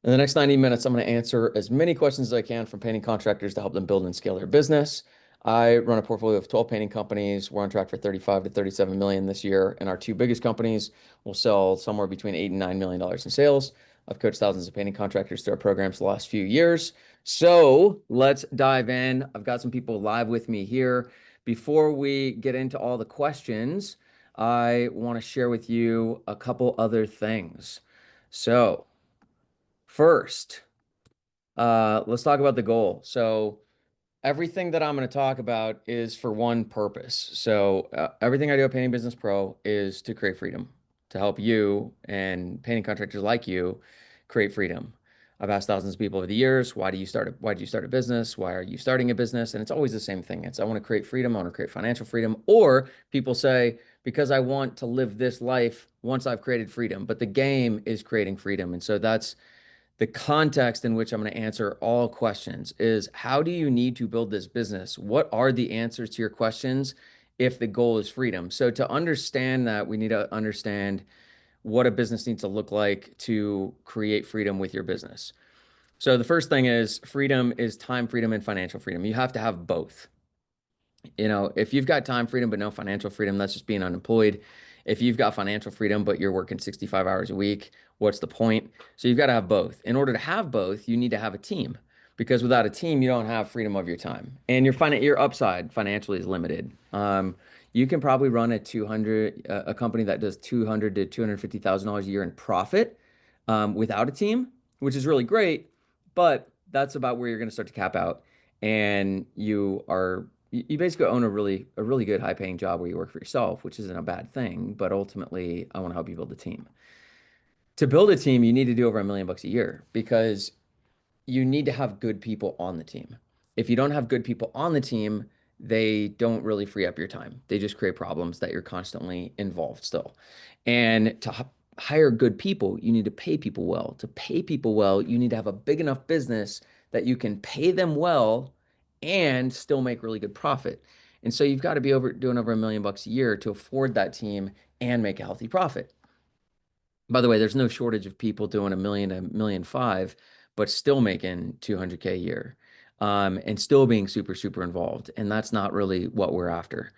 In the next 90 minutes, I'm going to answer as many questions as I can from painting contractors to help them build and scale their business. I run a portfolio of 12 painting companies. We're on track for 35 to 37 million this year, and our two biggest companies will sell somewhere between $8 and $9 million in sales. I've coached thousands of painting contractors through our programs the last few years. So let's dive in. I've got some people live with me here. Before we get into all the questions, I want to share with you a couple other things. So, first, let's talk about the goal. So everything that I'm going to talk about is for one purpose. So everything I do at Painting Business Pro is to create freedom, to help you and painting contractors like you create freedom. I've asked thousands of people over the years, why do you start a business? Why are you starting a business? And it's always the same thing. It's I want to create freedom, I want to create financial freedom. Or people say, because I want to live this life once I've created freedom. But the game is creating freedom. And so that's the context in which I'm going to answer all questions is how do you need to build this business? What are the answers to your questions if the goal is freedom? So to understand that, we need to understand what a business needs to look like to create freedom with your business. So the first thing is freedom is time freedom and financial freedom. You have to have both. If you've got time freedom but no financial freedom, that's just being unemployed. If you've got financial freedom but you're working 65 hours a week, what's the point? So you've got to have both. In order to have both, you need to have a team because without a team, you don't have freedom of your time. And your upside financially is limited. You can probably run a company that does 200 to $250,000 a year in profit without a team, which is really great, but that's about where you're going to start to cap out. And you basically own a really good high paying job where you work for yourself, which isn't a bad thing, but ultimately I want to help you build a team. To build a team, you need to do over $1 million a year because you need to have good people on the team. If you don't have good people on the team, they don't really free up your time. They just create problems that you're constantly involved still. And to hire good people, you need to pay people well. To pay people well, you need to have a big enough business that you can pay them well and still make really good profit. And so you've got to be doing over $1 million a year to afford that team and make a healthy profit. By the way, there's no shortage of people doing $1 million, $1.5 million, but still making 200K a year, and still being super, super involved. And that's not really what we're after.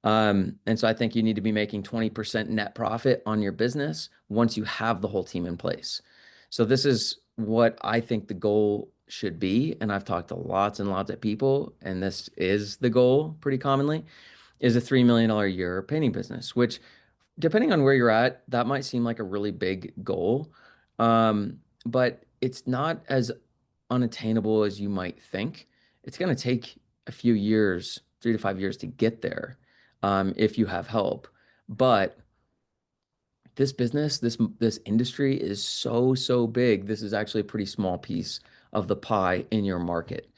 And so I think you need to be making 20% net profit on your business once you have the whole team in place. So this is what I think the goal should be. And I've talked to lots and lots of people, and this is the goal pretty commonly, is a $3 million a year painting business, which depending on where you're at, that might seem like a really big goal. But it's not as unattainable as you might think. It's going to take a few years, 3 to 5 years to get there, if you have help. But this business, this industry is so big. This is actually a pretty small piece of the pie in your market.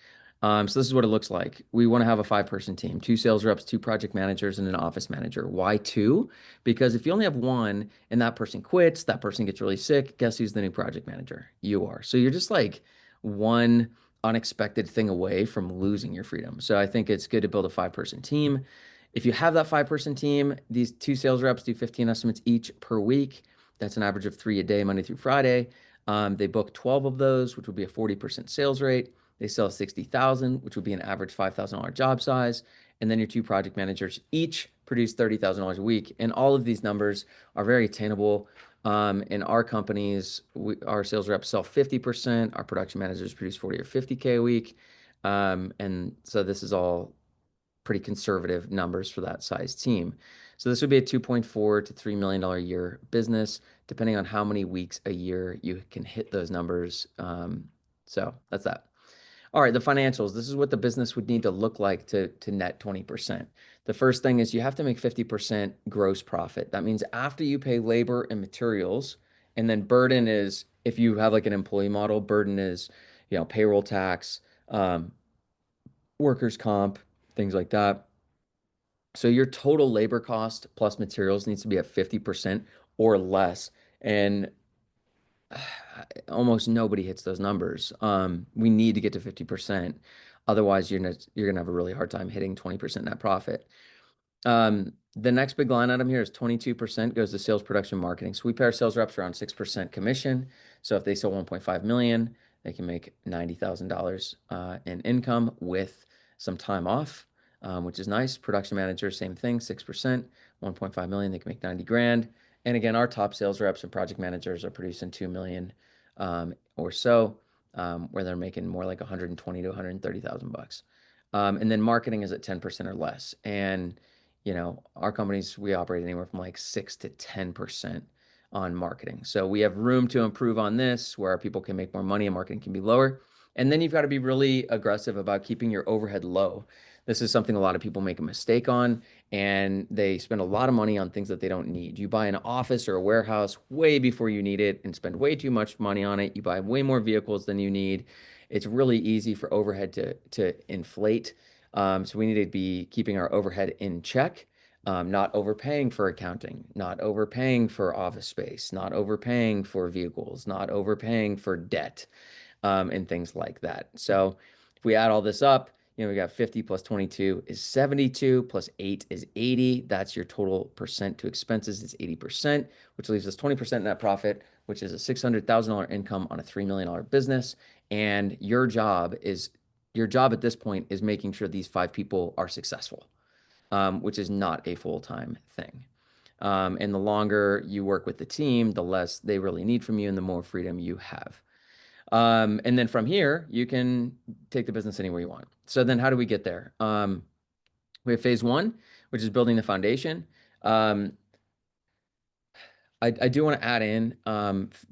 So this is what it looks like. We want to have a 5-person team, 2 sales reps, 2 project managers, and an office manager. Why 2? Because if you only have one and that person quits, that person gets really sick, guess who's the new project manager? You are. So you're just like one unexpected thing away from losing your freedom. So I think it's good to build a 5-person team. If you have that 5-person team, these 2 sales reps do 15 estimates each per week. That's an average of 3 a day, Monday through Friday. They book 12 of those, which would be a 40% sales rate. They sell 60,000, which would be an average $5,000 job size. And then your 2 project managers each produce $30,000 a week. And all of these numbers are very attainable. In our companies, our sales reps sell 50%. Our production managers produce 40 or 50K a week. And so this is all pretty conservative numbers for that size team. So this would be a 2.4 to $3 million a year business, depending on how many weeks a year you can hit those numbers. So that's that. All right, the financials. This is what the business would need to look like to net 20%. The first thing is you have to make 50% gross profit. That means after you pay labor and materials, and then burden is, if you have like an employee model, burden is, payroll tax, workers' comp, things like that. So your total labor cost plus materials needs to be at 50% or less. And almost nobody hits those numbers. We need to get to 50%. Otherwise, you're gonna have a really hard time hitting 20% net profit. The next big line item here is 22% goes to sales, production, marketing. So we pay our sales reps around 6% commission. So if they sell 1.5 million, they can make $90,000 in income with some time off, which is nice. Production manager, same thing, 6%, 1.5 million, they can make 90 grand. And again, our top sales reps and project managers are producing 2 million or so, where they're making more like 120 to 130,000 bucks. And then marketing is at 10% or less. And our companies, we operate anywhere from like 6 to 10% on marketing. So we have room to improve on this where our people can make more money and marketing can be lower. And then you've got to be really aggressive about keeping your overhead low. This is something a lot of people make a mistake on, and they spend a lot of money on things that they don't need. You buy an office or a warehouse way before you need it and spend way too much money on it. You buy way more vehicles than you need. It's really easy for overhead to inflate. So we need to be keeping our overhead in check, not overpaying for accounting, not overpaying for office space, not overpaying for vehicles, not overpaying for debt, and things like that. So if we add all this up, we got 50 plus 22 is 72 plus 8 is 80. That's your total percent to expenses. It's 80%, which leaves us 20% net profit, which is a $600,000 income on a $3 million business. And your job at this point is making sure these 5 people are successful, which is not a full-time thing. And the longer you work with the team, the less they really need from you and the more freedom you have. And then from here, you can take the business anywhere you want. So then how do we get there? We have phase 1, which is building the foundation. I do want to add in,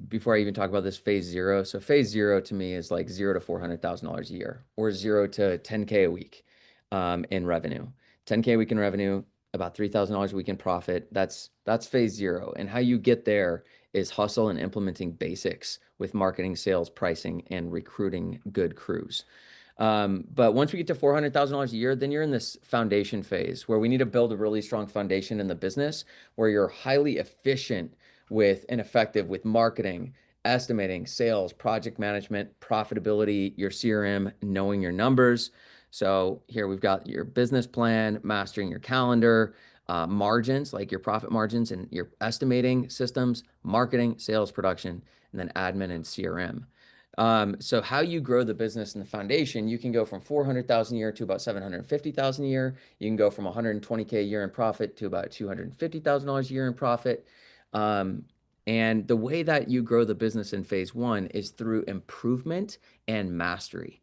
before I even talk about this, phase 0. So phase 0 to me is like 0 to $400,000 a year, or 0 to 10K a week in revenue. 10K a week in revenue, about $3,000 a week in profit. That's phase 0. And how you get there is hustle and implementing basics with marketing, sales, pricing, and recruiting good crews. But once we get to $400,000 a year, then you're in this foundation phase where we need to build a really strong foundation in the business where you're highly efficient with and effective with marketing, estimating, sales, project management, profitability, your CRM, knowing your numbers. So here we've got your business plan, mastering your calendar, margins, like your profit margins and your estimating systems, marketing, sales, production, and then admin and CRM. So how you grow the business and the foundation, you can go from 400,000 a year to about 750,000 a year. You can go from 120K a year in profit to about $250,000 a year in profit. And the way that you grow the business in phase 1 is through improvement and mastery.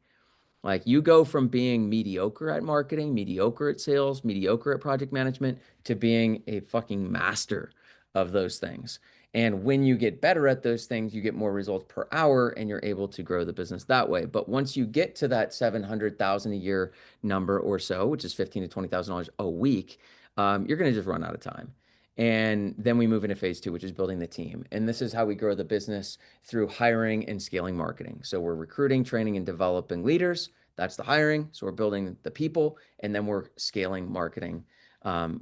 Like you go from being mediocre at marketing, mediocre at sales, mediocre at project management to being a fucking master of those things. And when you get better at those things, you get more results per hour and you're able to grow the business that way. But once you get to that 700,000 a year number or so, which is $15,000 to $20,000 a week, you're going to just run out of time. And then we move into phase 2, which is building the team. And this is how we grow the business through hiring and scaling marketing. So we're recruiting, training, and developing leaders. That's the hiring. So we're building the people, and then we're scaling marketing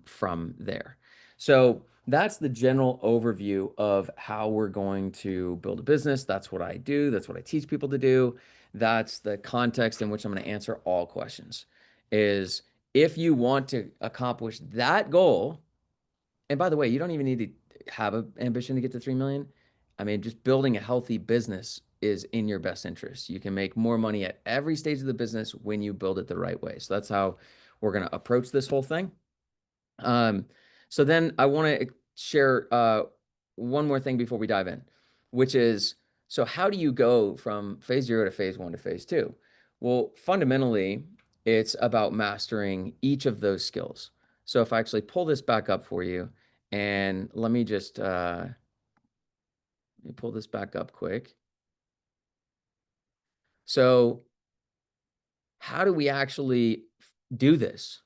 from there. So that's the general overview of how we're going to build a business. That's what I do. That's what I teach people to do. That's the context in which I'm going to answer all questions. Is if you want to accomplish that goal, and by the way, you don't even need to have an ambition to get to 3 million. I mean, just building a healthy business is in your best interest. You can make more money at every stage of the business when you build it the right way. So that's how we're going to approach this whole thing. So then I want to share one more thing before we dive in, which is, so how do you go from phase 0 to phase 1 to phase 2? Well, fundamentally, it's about mastering each of those skills. So if I actually pull this back up for you, and let me just let me pull this back up quick. So how do we actually do this?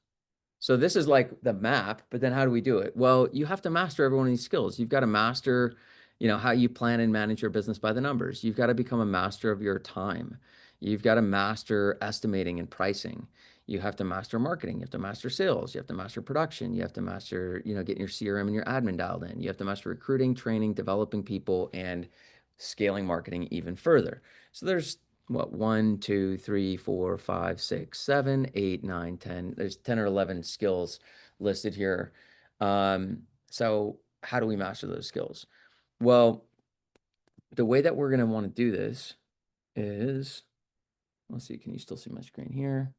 So this is like the map, but then how do we do it? Well, you have to master every one of these skills. You've got to master, how you plan and manage your business by the numbers. You've got to become a master of your time. You've got to master estimating and pricing. You have to master marketing. You have to master sales. You have to master production. You have to master, getting your CRM and your admin dialed in. You have to master recruiting, training, developing people, and scaling marketing even further. So there's what, 1, 2, 3, 4, 5, 6, 7, 8, 9, 10. There's 10 or 11 skills listed here. So how do we master those skills? Well, the way that we're going to want to do this is, let's see, can you still see my screen here?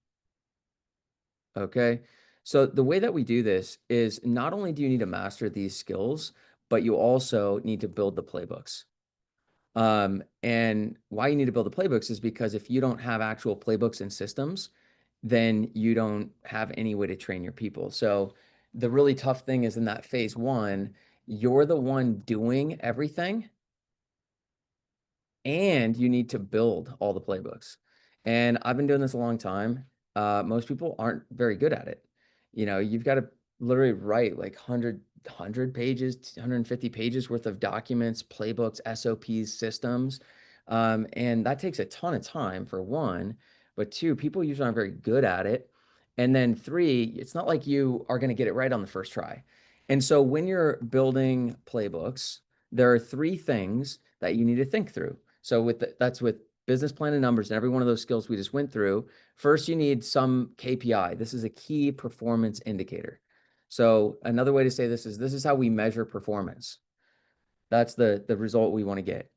Okay. So the way that we do this is not only do you need to master these skills, but you also need to build the playbooks. And why you need to build the playbooks is because if you don't have actual playbooks and systems, then you don't have any way to train your people. So the really tough thing is in that phase one, you're the one doing everything and you need to build all the playbooks. And I've been doing this a long time. Most people aren't very good at it. You've got to literally write like 100 pages, 150 pages worth of documents, playbooks, SOPs, systems. And that takes a ton of time for one, but two, people usually aren't very good at it. And then three, it's not like you are going to get it right on the first try. And so when you're building playbooks, there are three things that you need to think through. So that's with business plan and numbers and every one of those skills we just went through. First, you need some KPI. This is a key performance indicator. So another way to say this is how we measure performance. That's the result we want to get.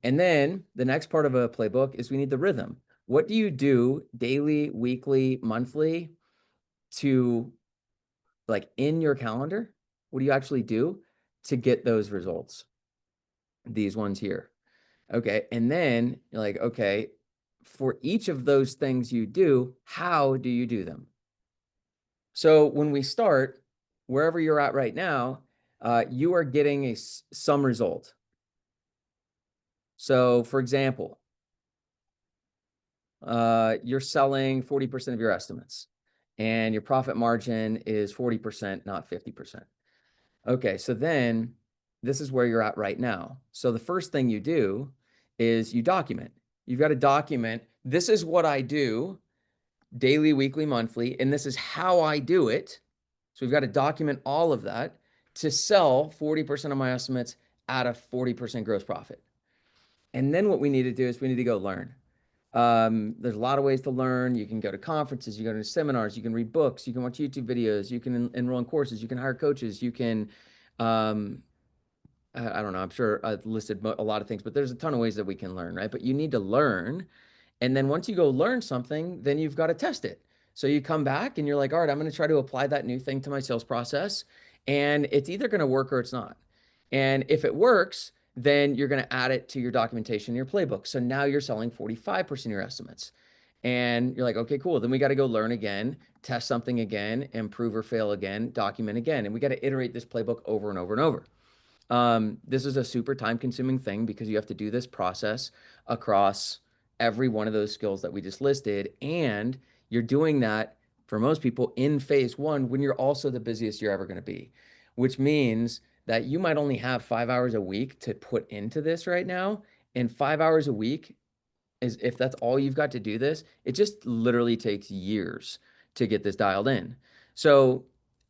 And then the next part of a playbook is we need the rhythm. What do you do daily, weekly, monthly to like in your calendar? What do you actually do to get those results? These ones here. Okay. And then you're like, okay, for each of those things you do, how do you do them? So when we start, wherever you're at right now, you are getting some result. So for example, you're selling 40% of your estimates and your profit margin is 40%, not 50%. Okay, so then this is where you're at right now. So the first thing you do is you document. You've got to document, this is what I do daily, weekly, monthly, and this is how I do it. So we've got to document all of that to sell 40% of my estimates at a 40% gross profit. And then what we need to do is we need to go learn. There's a lot of ways to learn. You can go to conferences, you go to seminars, you can read books, you can watch YouTube videos, you can enroll in courses, you can hire coaches, you can, I don't know, I'm sure I've listed a lot of things, but there's a ton of ways that we can learn, right? But you need to learn. And then once you go learn something, then you've got to test it. So you come back and you're like, all right, I'm going to try to apply that new thing to my sales process. And it's either going to work or it's not. And if it works, then you're going to add it to your documentation, your playbook. So now you're selling 45% of your estimates. And you're like, okay, cool. Then we got to go learn again, test something again, improve or fail again, document again. And we got to iterate this playbook over and over and over. This is a super time consuming thing because you have to do this process across every one of those skills that we just listed. And you're doing that for most people in phase one when you're also the busiest you're ever going to be, which means that you might only have 5 hours a week to put into this right now. And 5 hours a week is, if that's all you've got to do this, it just literally takes years to get this dialed in. So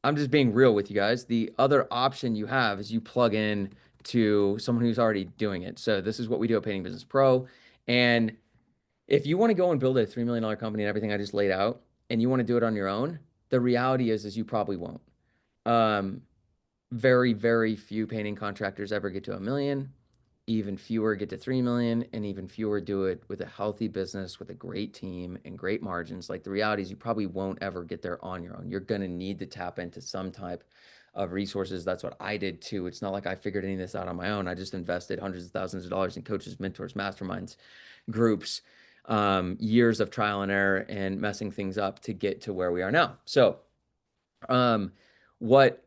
I'm just being real with you guys. The other option you have is you plug in to someone who's already doing it. So this is what we do at Painting Business Pro. And if you want to go and build a $3 million company and everything I just laid out, and you want to do it on your own, the reality is you probably won't. Um, Very, very few painting contractors ever get to 1 million. Even fewer get to 3 million, and even fewer do it with a healthy business with a great team and great margins. Like the reality is you probably won't ever get there on your own. You're going to need to tap into some type of resources. That's what I did too. It's not like I figured any of this out on my own. I just invested hundreds of thousands of dollars in coaches, mentors, masterminds, groups, years of trial and error and messing things up to get to where we are now. Um,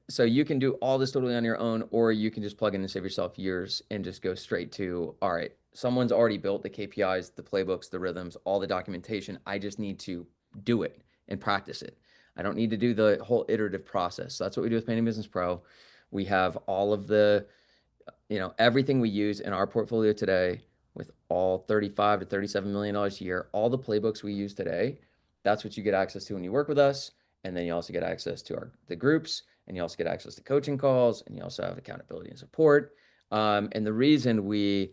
so you can do all this totally on your own, or you can just plug in and save yourself years and just go straight to, all right, someone's already built the KPIs, the playbooks, the rhythms, all the documentation. I just need to do it and practice it. I don't need to do the whole iterative process. So that's what we do with Painting Business Pro. We have all of the, everything we use in our portfolio today with all 35 to $37 million a year, all the playbooks we use today, that's what you get access to when you work with us. And then you also get access to the groups, and you also get access to coaching calls, and you also have accountability and support. And the reason we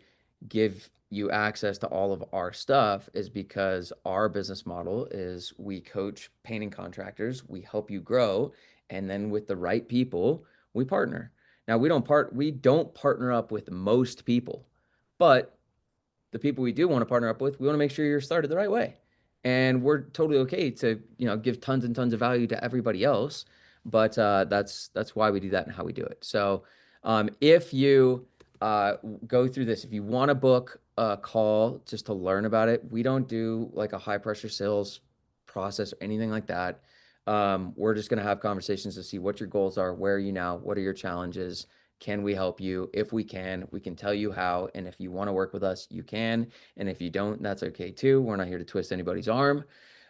give you access to all of our stuff is because our business model is we coach painting contractors, we help you grow, and then with the right people, we partner. Now we don't partner up with most people, but the people we do want to partner up with, we want to make sure you're started the right way. And we're totally okay to, give tons and tons of value to everybody else. But that's why we do that and how we do it. So if you uh, go through this, if you want to book a call just to learn about it, we don't do like a high pressure sales process or anything like that. We're just going to have conversations to see what your goals are, where are you now, what are your challenges, can we help you? If we can tell you how. And if you want to work with us, you can. And if you don't, that's okay too. We're not here to twist anybody's arm.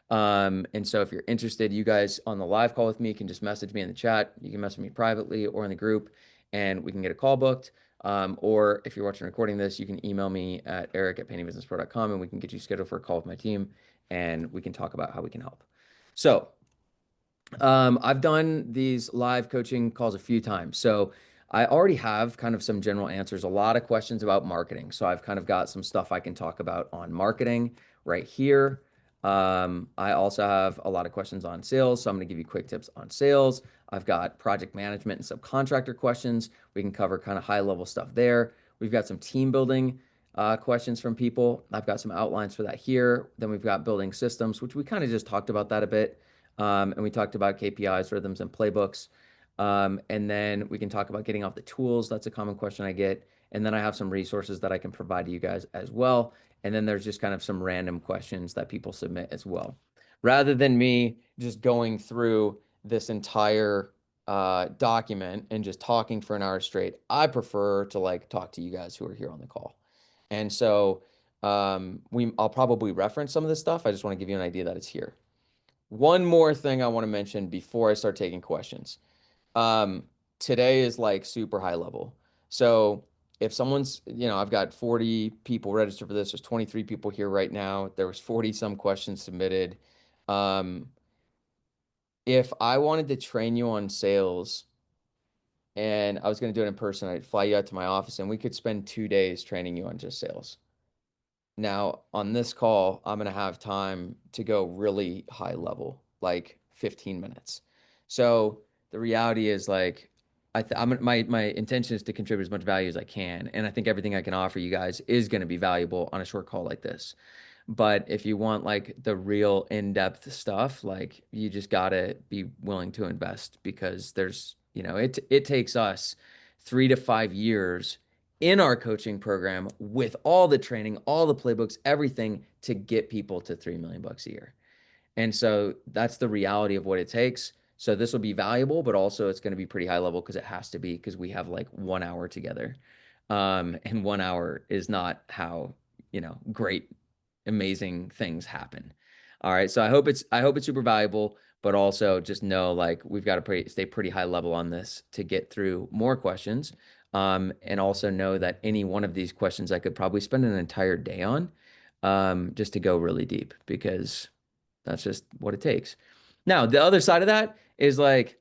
And so if you're interested, you guys on the live call with me can just message me in the chat. You can message me privately or in the group, and we can get a call booked. Or if you're watching recording this, you can email me at eric@paintingbusinesspro.com and we can get you scheduled for a call with my team and we can talk about how we can help. So I've done these live coaching calls a few times. So I already have kind of some general answers, a lot of questions about marketing. So I've kind of got some stuff I can talk about on marketing right here. I also have a lot of questions on sales. So I'm going to give you quick tips on sales. I've got project management and subcontractor questions. We can cover kind of high level stuff there. We've got some team building questions from people. I've got some outlines for that here. Then we've got building systems, which we kind of just talked about that a bit. And we talked about KPIs, rhythms, and playbooks. And then we can talk about getting off the tools. That's a common question I get. And then I have some resources that I can provide to you guys as well. And then there's just kind of some random questions that people submit as well. Rather than me just going through this entire document and just talking for an hour straight, I prefer to like talk to you guys who are here on the call. And so I'll probably reference some of this stuff. I just want to give you an idea that it's here. One more thing I want to mention before I start taking questions. Um, Today is like super high level. So if someone's, I've got 40 people registered for this. There's 23 people here right now. There was 40 some questions submitted. Um, if I wanted to train you on sales and I was going to do it in person, I'd fly you out to my office and we could spend 2 days training you on just sales. Now, on this call, I'm going to have time to go really high level, like 15 minutes. So the reality is like my intention is to contribute as much value as I can, and I think everything I can offer you guys is going to be valuable on a short call like this. But if you want like the real in-depth stuff, like you just gotta be willing to invest because it takes us 3 to 5 years in our coaching program with all the training, all the playbooks, everything to get people to 3 million bucks a year. And so that's the reality of what it takes. So this will be valuable, but also it's going to be pretty high level because it has to be because we have like 1 hour together. And 1 hour is not how, great, amazing things happen. All right. So I hope it's super valuable, but also just know like we've got to stay pretty high level on this to get through more questions. And also know that any one of these questions I could probably spend an entire day on, just to go really deep because that's just what it takes. Now, the other side of that is like,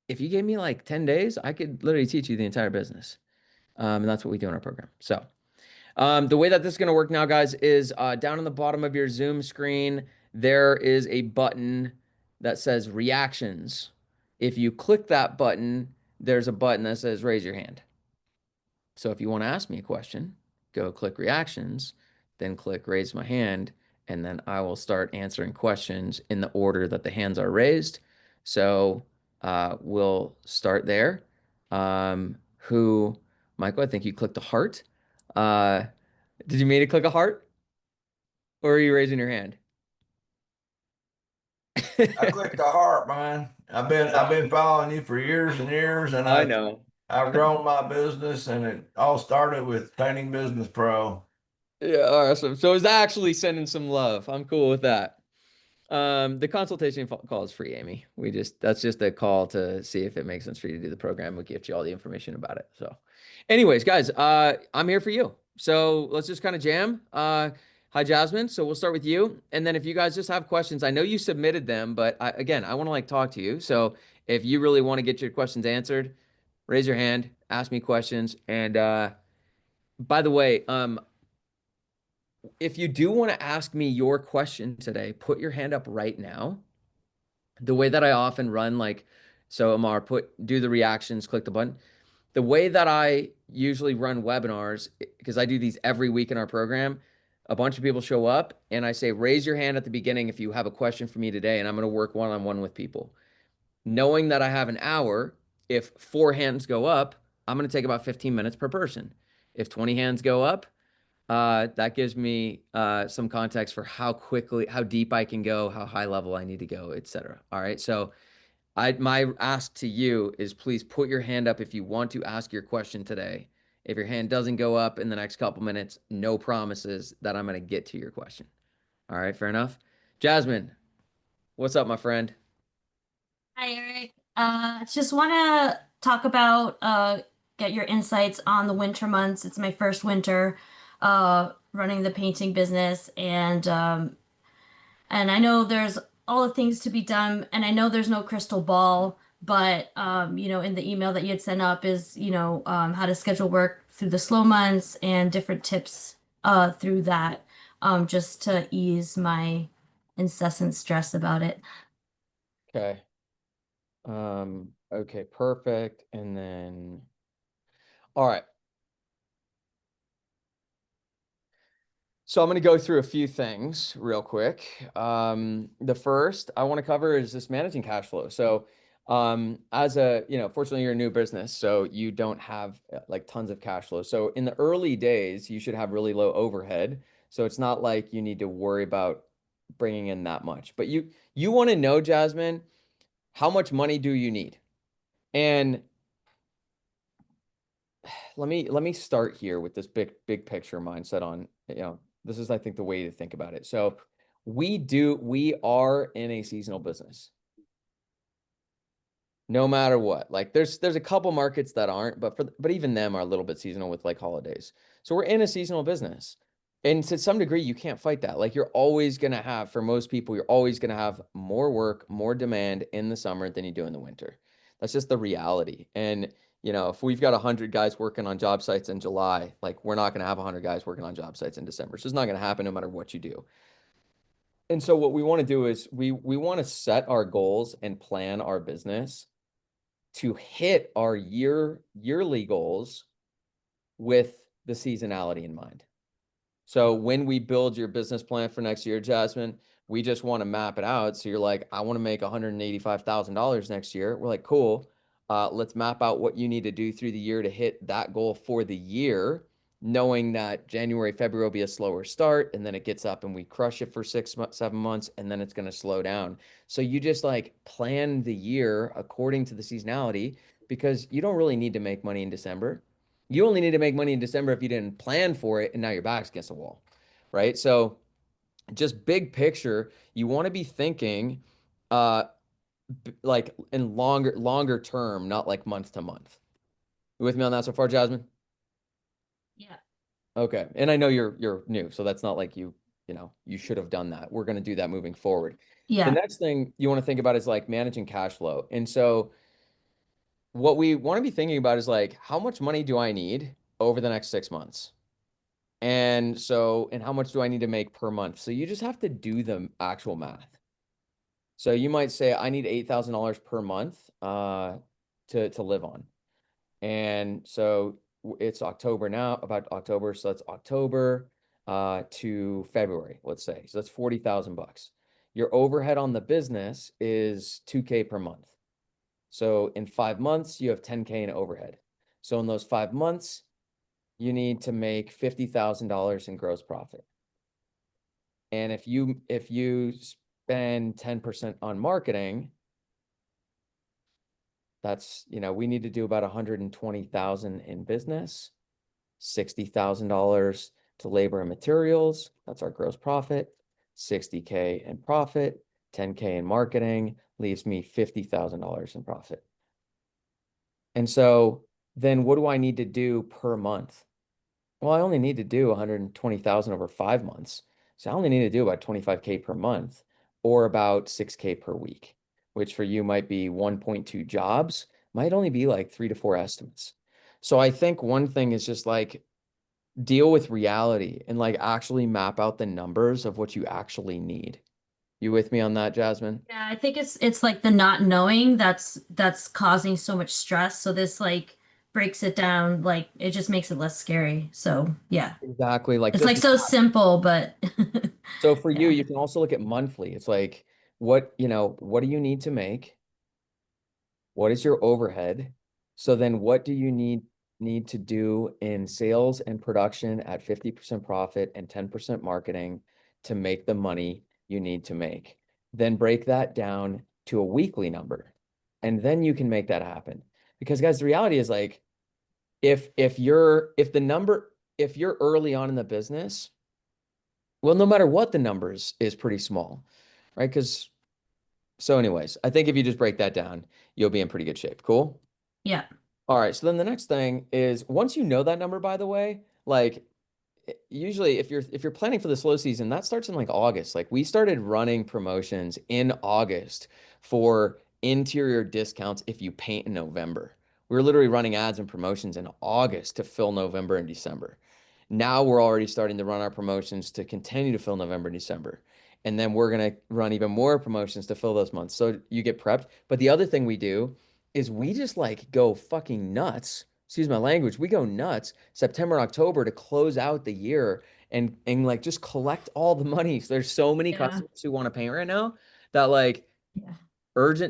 if you gave me like 10 days, I could literally teach you the entire business. And that's what we do in our program. So, the way that this is going to work now, guys, is down on the bottom of your Zoom screen, there is a button that says reactions. If you click that button, there's a button that says raise your hand. So if you want to ask me a question, go click reactions, then click raise my hand, and then I will start answering questions in the order that the hands are raised. So we'll start there. Michael, I think you clicked a heart. Uh, did you mean to click a heart or are you raising your hand? I clicked the heart, man. I've been following you for years and years, and I I've know. I've grown my business, and it all started with Painting Business Pro. Yeah, awesome. So it's actually sending some love. I'm cool with that. The consultation call is free, Amy. That's just a call to see if it makes sense for you to do the program. We'll get you all the information about it. So, anyways, guys, I'm here for you. So let's just kind of jam. Hi, Jasmine. So we'll start with you. And then if you guys just have questions, I know you submitted them, but again, I want to like talk to you. So if you really want to get your questions answered, raise your hand, ask me questions. And by the way, if you do want to ask me your question today, put your hand up right now. The way that I often run like So Amar, do the reactions, click the button. The way that I usually run webinars, because I do these every week in our program, a bunch of people show up and I say, raise your hand at the beginning if you have a question for me today, and I'm going to work one-on-one with people. Knowing that I have an hour, if 4 hands go up, I'm going to take about 15 minutes per person. If 20 hands go up, that gives me some context for how deep I can go, how high level I need to go, etc. All right. So my ask to you is please put your hand up if you want to ask your question today. If your hand doesn't go up in the next couple minutes, no promises that I'm going to get to your question. All right, fair enough. Jasmine, what's up, my friend? Hi, Eric. Just want to talk about get your insights on the winter months. It's my first winter running the painting business, and I know there's all the things to be done, and I know there's no crystal ball, but in the email that you had sent up is how to schedule work through the slow months and different tips through that, just to ease my incessant stress about it. Okay. Okay, perfect. And then, all right. So I'm going to go through a few things real quick. The first I want to cover is this managing cash flow. So, fortunately you're a new business, so you don't have like tons of cash flow. So in the early days, you should have really low overhead. So it's not like you need to worry about bringing in that much. But you want to know, Jasmine, how much money do you need? And let me start here with this big picture mindset on, this is I think the way to think about it. So we are in a seasonal business no matter what. Like there's a couple markets that aren't, but even them are a little bit seasonal with like holidays. So we're in a seasonal business. And to some degree, you can't fight that. Like you're always gonna have, for most people, you're always gonna have more work, more demand in the summer than you do in the winter. That's just the reality. And if we've got 100 guys working on job sites in July, like we're not gonna have 100 guys working on job sites in December. So it's not gonna happen no matter what you do. And so what we want to do is we want to set our goals and plan our business to hit our yearly goals with the seasonality in mind. So when we build your business plan for next year, Jasmine, we just want to map it out. So you're like, I want to make $185,000 next year. We're like, cool. Let's map out what you need to do through the year to hit that goal for the year, knowing that January, February will be a slower start, and then it gets up and we crush it for 7 months, and then it's going to slow down. So you just like plan the year according to the seasonality because you don't really need to make money in December. You only need to make money in December if you didn't plan for it and now your back's against the wall, right? So just big picture, you want to be thinking uh like in longer term, not like month to month. You with me on that so far, Jasmine? Yeah. Okay. And I know you're new, so that's not like you should have done that. We're going to do that moving forward. The Yeah. next thing you want to think about is like managing cash flow. And so what we want to be thinking about is like, how much money do I need over the next 6 months? And how much do I need to make per month? So you just have to do the actual math. So you might say, I need $8,000 per month to live on. And so it's October now, about October. So that's October to February, let's say. So that's 40,000 bucks. Your overhead on the business is 2K per month. So in 5 months, you have 10K in overhead. So in those 5 months, you need to make $50,000 in gross profit. And if you spend 10% on marketing, that's, we need to do about 120,000 in business, $60,000 to labor and materials. That's our gross profit, 60K in profit, 10K in marketing leaves me $50,000 in profit. And so then what do I need to do per month? Well, I only need to do 120,000 over 5 months. So I only need to do about 25K per month or about 6K per week, which for you might be 1.2 jobs, might only be like 3 to 4 estimates. So I think one thing is just like deal with reality and like actually map out the numbers of what you actually need. You with me on that, Jasmine? Yeah, I think it's like the not knowing that's causing so much stress. So this like breaks it down, like it just makes it less scary. So yeah. Exactly. Like It's just like so simple, but so for you, yeah. you can also look at monthly. It's like what do you need to make? What is your overhead? So then what do you need to do in sales and production at 50% profit and 10% marketing to make the money you need to make? Then break that down to a weekly number. And then you can make that happen. Because guys, the reality is like if you're early on in the business, well, no matter what the numbers is pretty small, right? Because so anyways, I think if you just break that down, you'll be in pretty good shape. Cool. Yeah. All right. So then the next thing is once you know that number, by the way, like usually if you're planning for the slow season, that starts in like August. Like we started running promotions in August for interior discounts if you paint in November. We were literally running ads and promotions in August to fill November and December. Now we're already starting to run our promotions to continue to fill November and December. And then we're going to run even more promotions to fill those months. So you get prepped. But the other thing we do is we just like go fucking nuts. Excuse my language. We go nuts September, October to close out the year and like just collect all the money. So there's so many Yeah. customers who want to paint right now that like Yeah.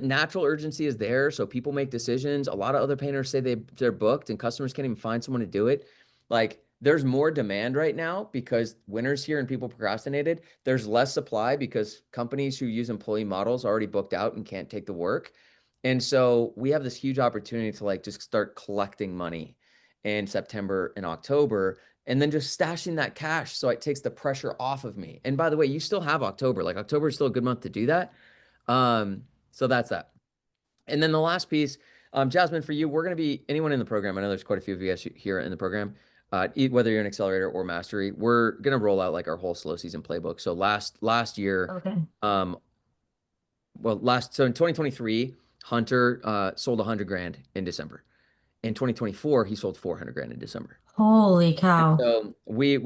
natural urgency is there. So people make decisions. A lot of other painters say they're booked and customers can't even find someone to do it. Like there's more demand right now because winter's here and people procrastinated. There's less supply because companies who use employee models already booked out and can't take the work. And so we have this huge opportunity to like just start collecting money in September and October and then just stashing that cash so it takes the pressure off of me. And by the way, you still have October. Like October is still a good month to do that. So that's that. And then the last piece, Jasmine, for you, we're going to be anyone in the program. I know there's quite a few of you guys here in the program. Whether you're an accelerator or mastery, we're going to roll out like our whole slow season playbook. So last year, Okay. um, so in 2023, Hunter sold 100 grand in December. In 2024, he sold 400 grand in December. Holy And cow. so we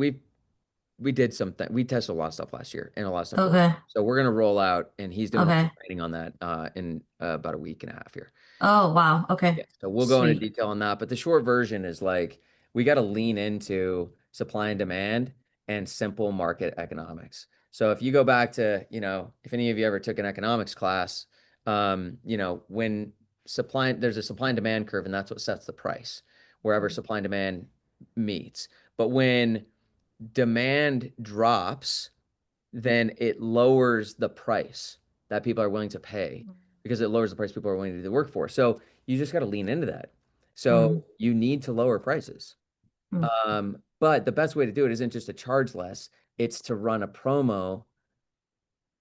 did something. We tested a lot of stuff last year, and a lot of stuff worked. Okay. So we're gonna roll out, and he's doing all the Okay. training on that in about a week and a half here. Oh, wow. Yeah, Okay. so we'll go into Sweet. detail on that, but the short version is like we got to lean into supply and demand and simple market economics. So if you go back to, if any of you ever took an economics class, when there's a supply and demand curve, and that's what sets the price, wherever supply and demand meets. But when demand drops, then it lowers the price that people are willing to pay because it lowers the price people are willing to do the work for. So you just got to lean into that. Mm, So you need to lower prices. mm, But the best way to do it isn't just to charge less, it's to run a promo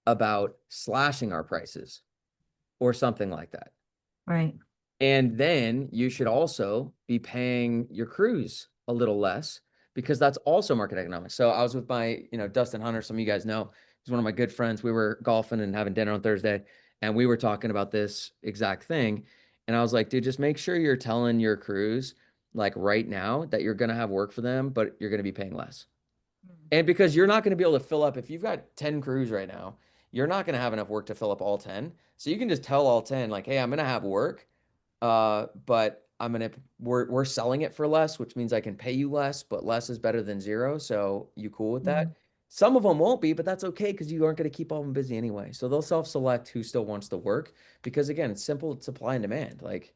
about slashing our prices or something like that. right. And then you should also be paying your crews a little less because that's also market economics. So I was with my, Dustin Hunter, some of you guys know, he's one of my good friends. We were golfing and having dinner on Thursday, and we were talking about this exact thing. And I was like, dude, just make sure you're telling your crews, like right now, that you're going to have work for them, but you're going to be paying less. Mm, And because you're not going to be able to fill up, if you've got 10 crews right now, you're not going to have enough work to fill up all 10. So you can just tell all 10, like, hey, I'm going to have work but we're selling it for less, which means I can pay you less, but less is better than zero. So you cool with that? mm, Some of them won't be, but that's okay because you aren't going to keep all of them busy anyway. So they'll self-select who still wants to work because again, it's simple supply and demand. Like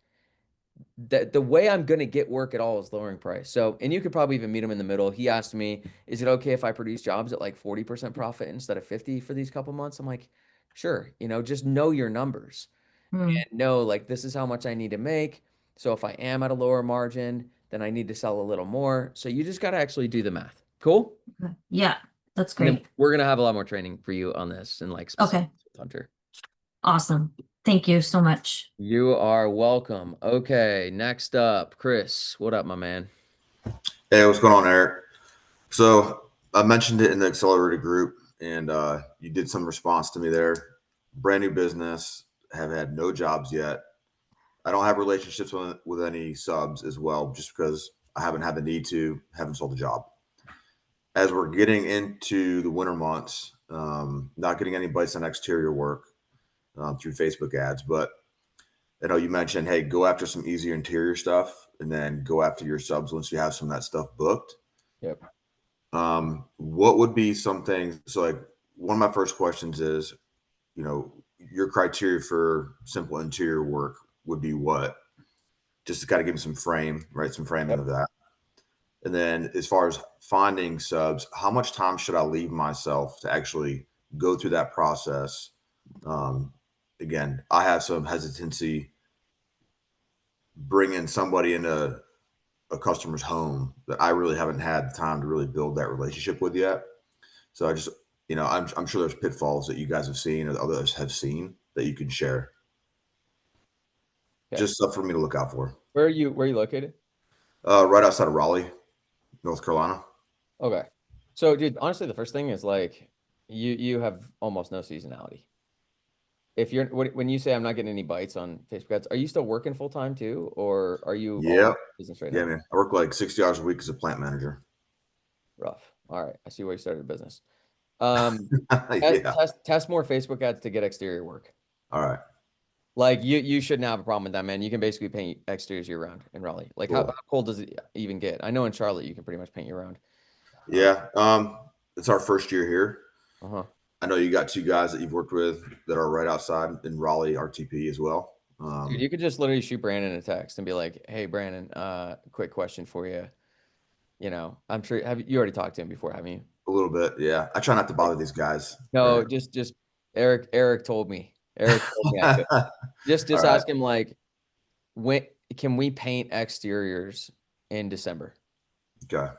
the way I'm going to get work at all is lowering price. So, and you could probably even meet him in the middle. He asked me, is it okay if I produce jobs at like 40% profit instead of 50 for these couple months? I'm like, sure, just know your numbers mm. and know like this is how much I need to make. So if I am at a lower margin, then I need to sell a little more. So you just got to actually do the math. Cool. Okay. Yeah, that's And then great. we're gonna have a lot more training for you on this and like specific Okay. Hunter. Awesome. Thank you so much. You are welcome. Okay, next up, Chris. What up, my man? Hey, what's going on, Eric? So I mentioned it in the accelerator group, and you did some response to me there. Brand new business, have had no jobs yet. I don't have relationships with any subs as well, just because I haven't had the need to, haven't sold a job. As we're getting into the winter months, not getting any bites on exterior work through Facebook ads. But I know you mentioned, hey, go after some easier interior stuff and then go after your subs once you have some of that stuff booked. Yep. What would be some things? So, like, one of my first questions is, your criteria for simple interior work would be what? Just to kind of give me some frame, right? Some framing of that. And then as far as finding subs, how much time should I leave myself to actually go through that process? Again, I have some hesitancy bringing somebody into a customer's home that I really haven't had the time to really build that relationship with yet. So I just, I'm sure there's pitfalls that you guys have seen or others have seen that you can share. Okay. Just stuff for me to look out for. Where are you located? Right outside of Raleigh, North Carolina. Okay. So, dude, honestly, the first thing is like you have almost no seasonality. If you're when you say I'm not getting any bites on Facebook ads, are you still working full time too, or are you all in Yeah. business right Yeah, now? man. I work like 60 hours a week as a plant manager. Rough. All right, I see why you started a business. Yeah. Test more Facebook ads to get exterior work. All right. Like you shouldn't have a problem with that, man. You can basically paint exteriors year round in Raleigh. Like Cool. how cold does it even get? I know in Charlotte you can pretty much paint year round. Yeah. It's our first year here. Uh-huh. I know you got two guys that you've worked with that are right outside in Raleigh RTP as well. Dude, you could just literally shoot Brandon a text and be like, "Hey, Brandon, quick question for you. I'm sure you already talked to him before, haven't you?" A little bit. Yeah. I try not to bother these guys. No, Right. just Eric told me. Eric told me I could. Just All right. ask him like, when can we paint exteriors in December? Okay.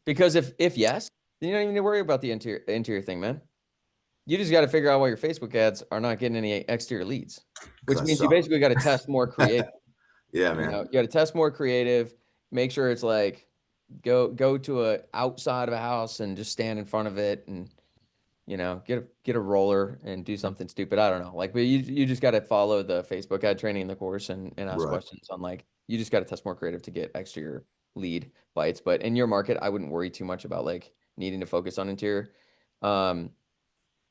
Because if yes, then you don't even need to worry about the interior thing, man. You just got to figure out why your Facebook ads are not getting any exterior leads, which 'Cause I means you suck. basically got to test more creative. Yeah, You man. got to test more creative, make sure it's like go to a outside of a house and just stand in front of it and get a roller and do something stupid. I don't know. Like, but you just got to follow the Facebook ad training in the course and ask Right. questions on like you just got to test more creative to get exterior lead bites. But in your market, I wouldn't worry too much about like needing to focus on interior.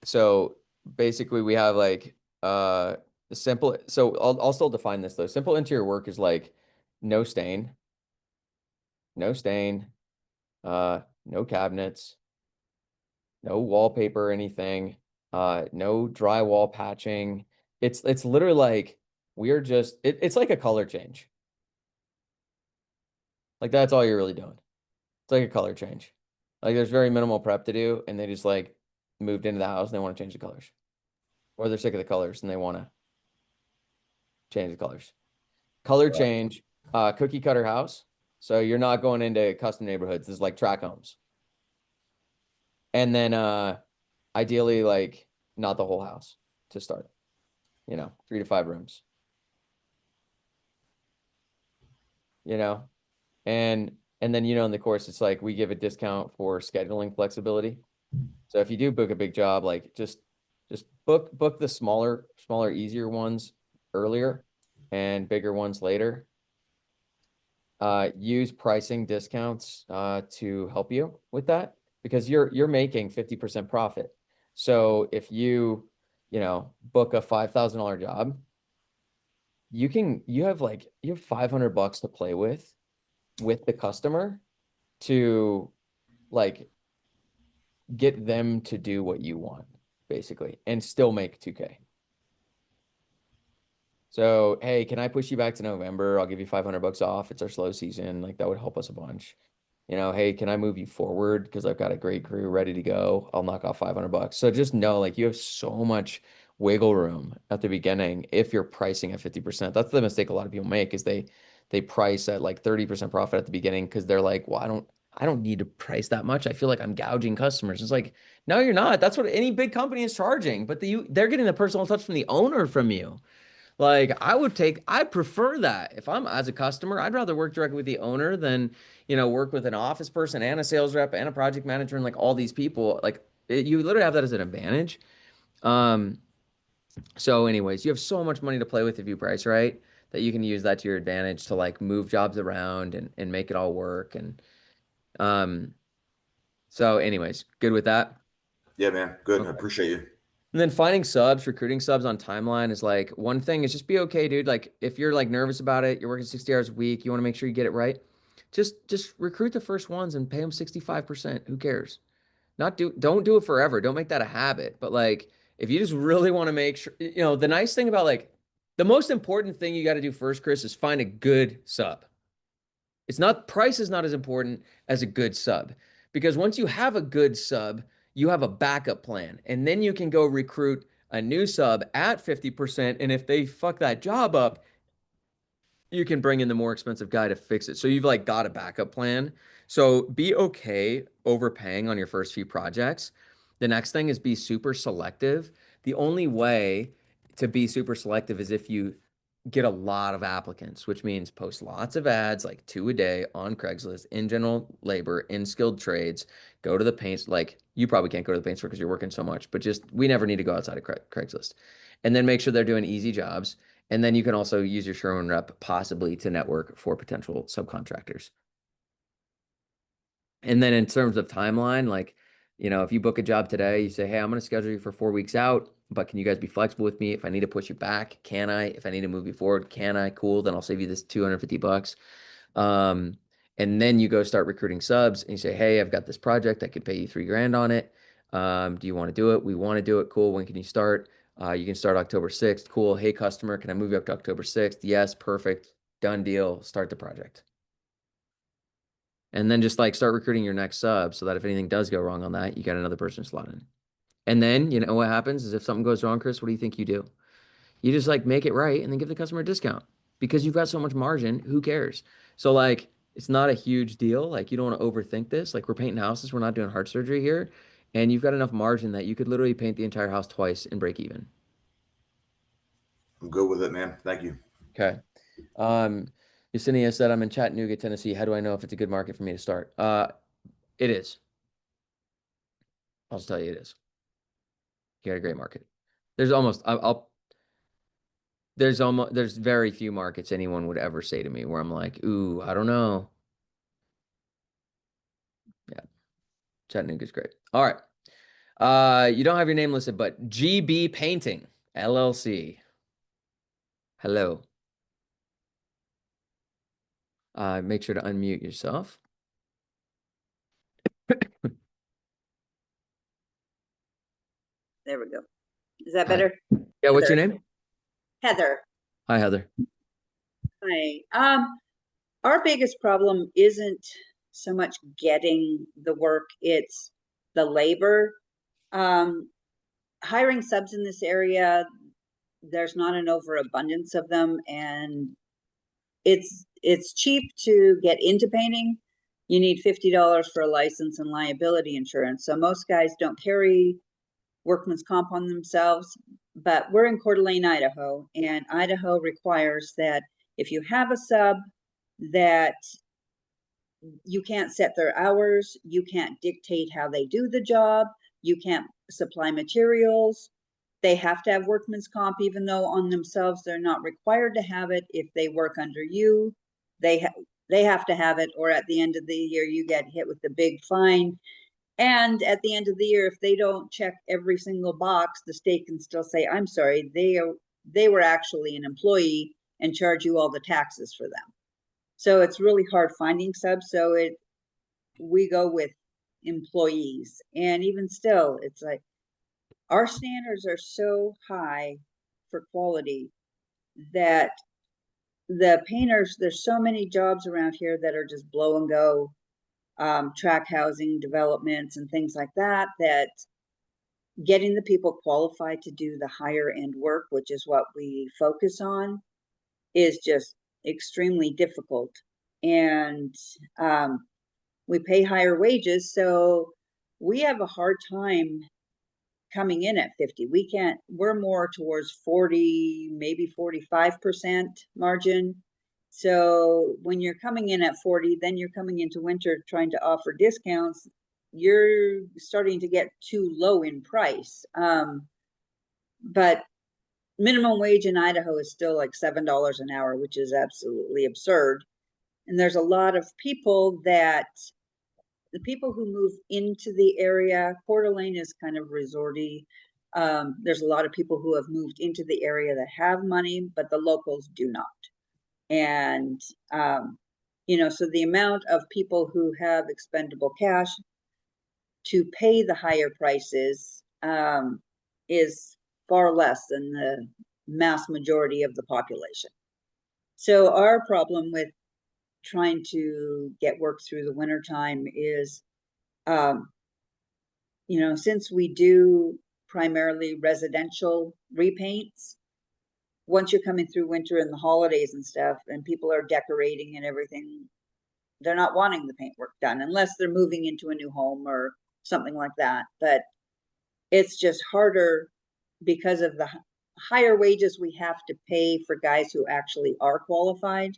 So basically we have like the simple, so I'll still define this though. Simple interior work is like no stain, no stain, no cabinets, no wallpaper or anything, no drywall patching. It's literally like we're just it's like a color change. Like that's all you're really doing. It's like a color change. Like there's very minimal prep to do, and they just like moved into the house and they want to change the colors. Or they're sick of the colors and they want to change the colors. Color change, cookie cutter house. So you're not going into custom neighborhoods. This is like track homes. And then ideally like not the whole house to start. 3 to 5 rooms. And then in the course it's like we give a discount for scheduling flexibility. So if you do book a big job, like just book the smaller, easier ones earlier and bigger ones later. Use pricing discounts to help you with that because you're making 50% profit. So if you book a $5,000 job, you have $500 to play with the customer to like get them to do what you want basically and still make 2K. So, hey, can I push you back to November? I'll give you $500 off. It's our slow season. Like that would help us a bunch. Hey, can I move you forward? Because I've got a great crew ready to go. I'll knock off $500. So just know, like, you have so much wiggle room at the beginning if you're pricing at 50%. That's the mistake a lot of people make is they price at like 30% profit at the beginning because they're like, well, I don't need to price that much. I feel like I'm gouging customers. It's like, no, you're not. That's what any big company is charging, but they're getting the personal touch from the owner from you. Like I prefer that. If I'm as a customer, I'd rather work directly with the owner than, work with an office person and a sales rep and a project manager and like all these people. Like you literally have that as an advantage. So anyways, you have so much money to play with if you price right that you can use that to your advantage to like move jobs around and make it all work. And so anyways, good with that. Yeah, man. Good. I Okay. appreciate you. And then finding subs, recruiting subs on timeline is like one thing is just be okay, dude. Like if you're like nervous about it, you're working 60 hours a week, you want to make sure you get it right. Just recruit the first ones and pay them 65%. Who cares? Don't do it forever. Don't make that a habit. But like if you just really want to make sure, the nice thing about like the most important thing you got to do first, Chris, is find a good sub. It's not price is not as important as a good sub because once you have a good sub, you have a backup plan and then you can go recruit a new sub at 50%. And if they fuck that job up, you can bring in the more expensive guy to fix it. So you've like got a backup plan. So be okay overpaying on your first few projects. The next thing is be super selective. The only way to be super selective is if you get a lot of applicants, which means post lots of ads, like 2 a day on Craigslist, in general labor, in skilled trades, go to the paint. Like you probably can't go to the paint store because you're working so much, but just we never need to go outside of Craigslist. And then make sure they're doing easy jobs. And then you can also use your showroom rep possibly to network for potential subcontractors. And then in terms of timeline, like, if you book a job today, you say, hey, I'm going to schedule you for 4 weeks out, but can you guys be flexible with me? If I need to push you back, can I? If I need to move you forward, can I? Cool. Then I'll save you this $250. And then you go start recruiting subs and you say, hey, I've got this project. I could pay you $3,000 on it. Do you want to do it? We want to do it. Cool. When can you start? You can start October 6th. Cool. Hey, customer, can I move you up to October 6th? Yes. Perfect. Done deal. Start the project. And then just like start recruiting your next sub so that if anything does go wrong on that, you got another person slot in. And then, what happens is if something goes wrong, Chris, what do you think you do? You just like make it right and then give the customer a discount because you've got so much margin. Who cares? So like, it's not a huge deal. Like you don't want to overthink this. Like we're painting houses. We're not doing heart surgery here. And you've got enough margin that you could literally paint the entire house twice and break even. I'm good with it, man. Thank you. Okay. Yesenia said, I'm in Chattanooga, Tennessee. How do I know if it's a good market for me to start? It is. I'll just tell you it is. You got a great market. There's very few markets anyone would ever say to me where I'm like, ooh, I don't know. Yeah. Chattanooga's great. All right. You don't have your name listed, but GB Painting LLC. Hello. Make sure to unmute yourself. There we go. Is that better? Yeah, what's your name? Heather. Hi, Heather. Hi. Our biggest problem isn't so much getting the work, it's the labor. Hiring subs in this area, there's not an overabundance of them, and it's cheap to get into painting. You need $50 for a license and liability insurance. So most guys don't carry workman's comp on themselves, but we're in Coeur d'Alene, Idaho, and Idaho requires that if you have a sub that you can't set their hours, you can't dictate how they do the job, you can't supply materials. They have to have workman's comp, even though on themselves they're not required to have it. If they work under you, they have to have it, or at the end of the year you get hit with the big fine. And at the end of the year, if they don't check every single box, the state can still say, I'm sorry, they were actually an employee and charge you all the taxes for them. So it's really hard finding subs. So we go with employees. And even still, it's like our standards are so high for quality that the painters, there's so many jobs around here that are just blow and go, track housing developments and things like that, that getting the people qualified to do the higher end work, which is what we focus on, is just extremely difficult. And we pay higher wages, so we have a hard time coming in at 50. We're more towards 40, maybe 45% margin. So when you're coming in at 40, then you're coming into winter trying to offer discounts, you're starting to get too low in price. But minimum wage in Idaho is still like $7 an hour, which is absolutely absurd. And there's a lot of people that the people who move into the area, Coeur d'Alene is kind of resorty. There's a lot of people who have moved into the area that have money, but the locals do not. And, you know, so the amount of people who have expendable cash to pay the higher prices is far less than the mass majority of the population. So our problem with trying to get work through the winter time is, you know, since we do primarily residential repaints, once you're coming through winter and the holidays and stuff, and people are decorating and everything, they're not wanting the paint work done unless they're moving into a new home or something like that. But it's just harder because of the higher wages we have to pay for guys who actually are qualified.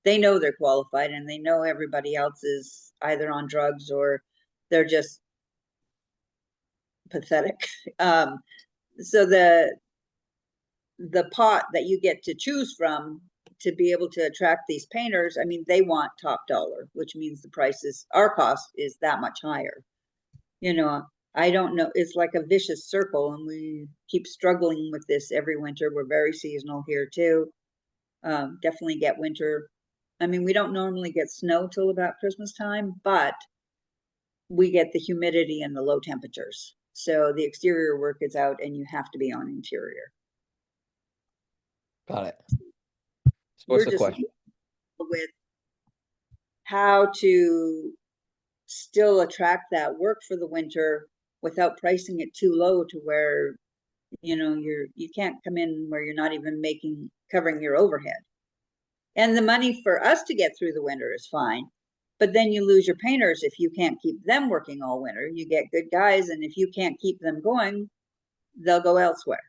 They know they're qualified and they know everybody else is either on drugs or they're just pathetic. So the pot that you get to choose from to be able to attract these painters, I mean, they want top dollar, which means the prices, our cost is that much higher. You know, I don't know, it's like a vicious circle and we keep struggling with this every winter. We're very seasonal here too. Definitely get winter. I mean, we don't normally get snow till about Christmas time, but we get the humidity and the low temperatures. So the exterior work is out and you have to be on interior. Got it. So We're what's the just question? with how to still attract that work for the winter without pricing it too low to where, you know, you can't come in where you're not even covering your overhead. And the money for us to get through the winter is fine, but then you lose your painters if you can't keep them working all winter. You get good guys, and if you can't keep them going, they'll go elsewhere.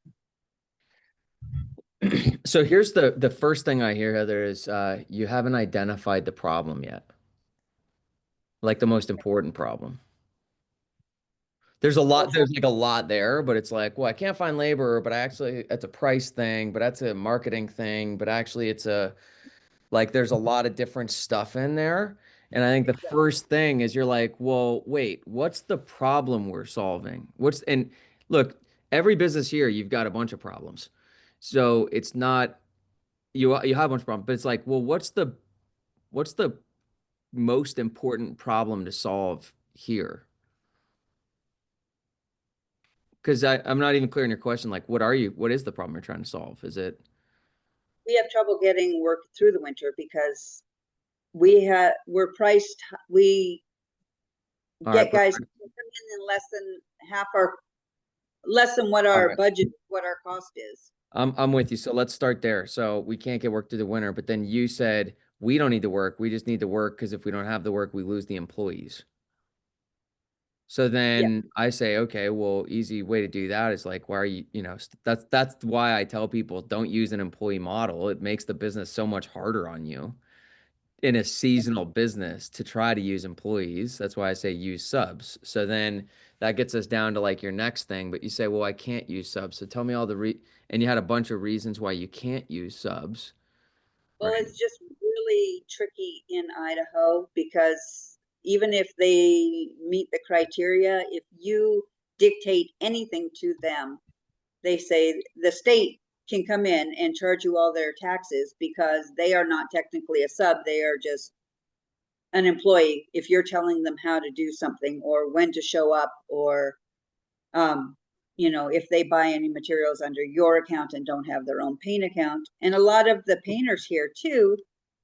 So here's the first thing I hear, Heather, is you haven't identified the problem yet. Like the most important problem. There's like a lot there, but it's like, well, I can't find labor, but it's a price thing, but that's a marketing thing, but actually there's a lot of different stuff in there. And I think the first thing is you're like, well, wait, what's the problem we're solving? And look, every business here, you've got a bunch of problems. So it's not, you have a bunch of problems, but it's like, well, what's the most important problem to solve here? Because I'm not even clear in your question. Like, what is the problem you're trying to solve? Is it? We have trouble getting work through the winter because we're priced, we get guys to come in less than what our budget, what our cost is. I'm with you. So let's start there. So we can't get work through the winter, but then you said we don't need to work. We just need to work because if we don't have the work, we lose the employees. So then I say, okay, well, easy way to do that is like, why are you, that's why I tell people don't use an employee model. It makes the business so much harder on you in a seasonal business to try to use employees. That's why I say use subs. So then that gets us down to like your next thing, but you say, well, I can't use subs. So tell me and you had a bunch of reasons why you can't use subs. Well, Right. it's just really tricky in Idaho because even if they meet the criteria, if you dictate anything to them, they say the state can come in and charge you all their taxes because they are not technically a sub. They are just an employee. If you're telling them how to do something or when to show up or, you know, if they buy any materials under your account and don't have their own paint account. And a lot of the painters here too,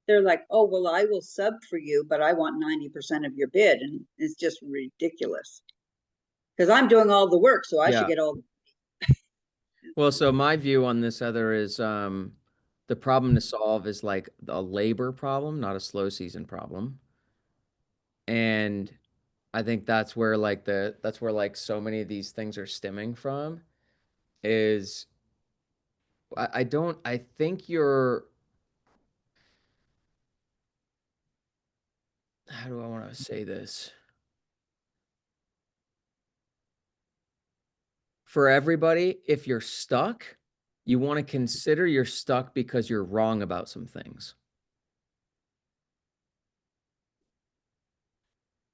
they're like, oh, well, I will sub for you, but I want 90% of your bid. And it's just ridiculous because I'm doing all the work. So I should get all. Well, so my view on this, Heather, is the problem to solve is like a labor problem, not a slow season problem. And I think that's where like so many of these things are stemming from is I think how do I want to say this? For everybody, if you're stuck, you want to consider you're stuck because you're wrong about some things.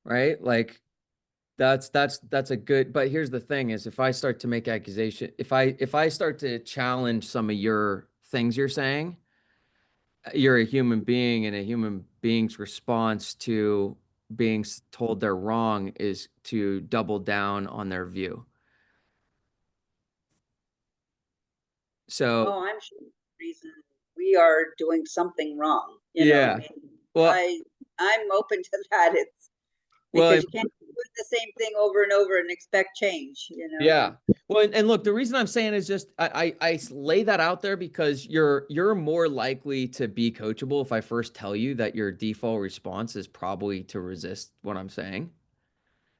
right? Like that's a good, but here's the thing is if I start to make accusation, if I start to challenge some of your things you're saying, you're a human being and a human being's response to being told they're wrong is to double down on their view. So, Oh, I'm sure the reason we are doing something wrong, I yeah. mean, Well, I'm open to that. It's well, because you can't do the same thing over and over and expect change. yeah. Well, and look, the reason I'm saying is just I lay that out there because you're more likely to be coachable if I first tell you that your default response is probably to resist what I'm saying.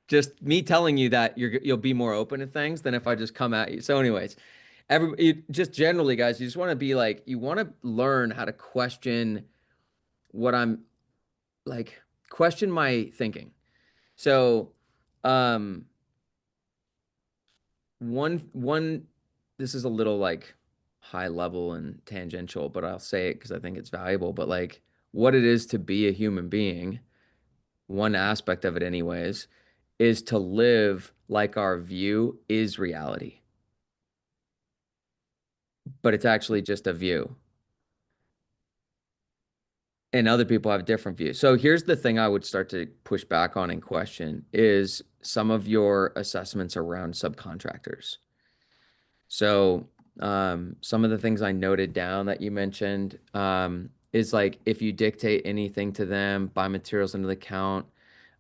Just me telling you that you'll be more open to things than if I just come at you. So, anyways, just generally, guys, you just want to be like you want to learn how to question what I'm like, question my thinking. So, um, one this is a little like high level and tangential, but I'll say it because I think it's valuable. But like what it is to be a human being, one aspect of it anyways, is to live like our view is reality. But it's actually just a view. And other people have different views. So here's the thing I would start to push back on and question is some of your assessments around subcontractors. So, some of the things I noted down that you mentioned, is like if you dictate anything to them, buy materials into the count.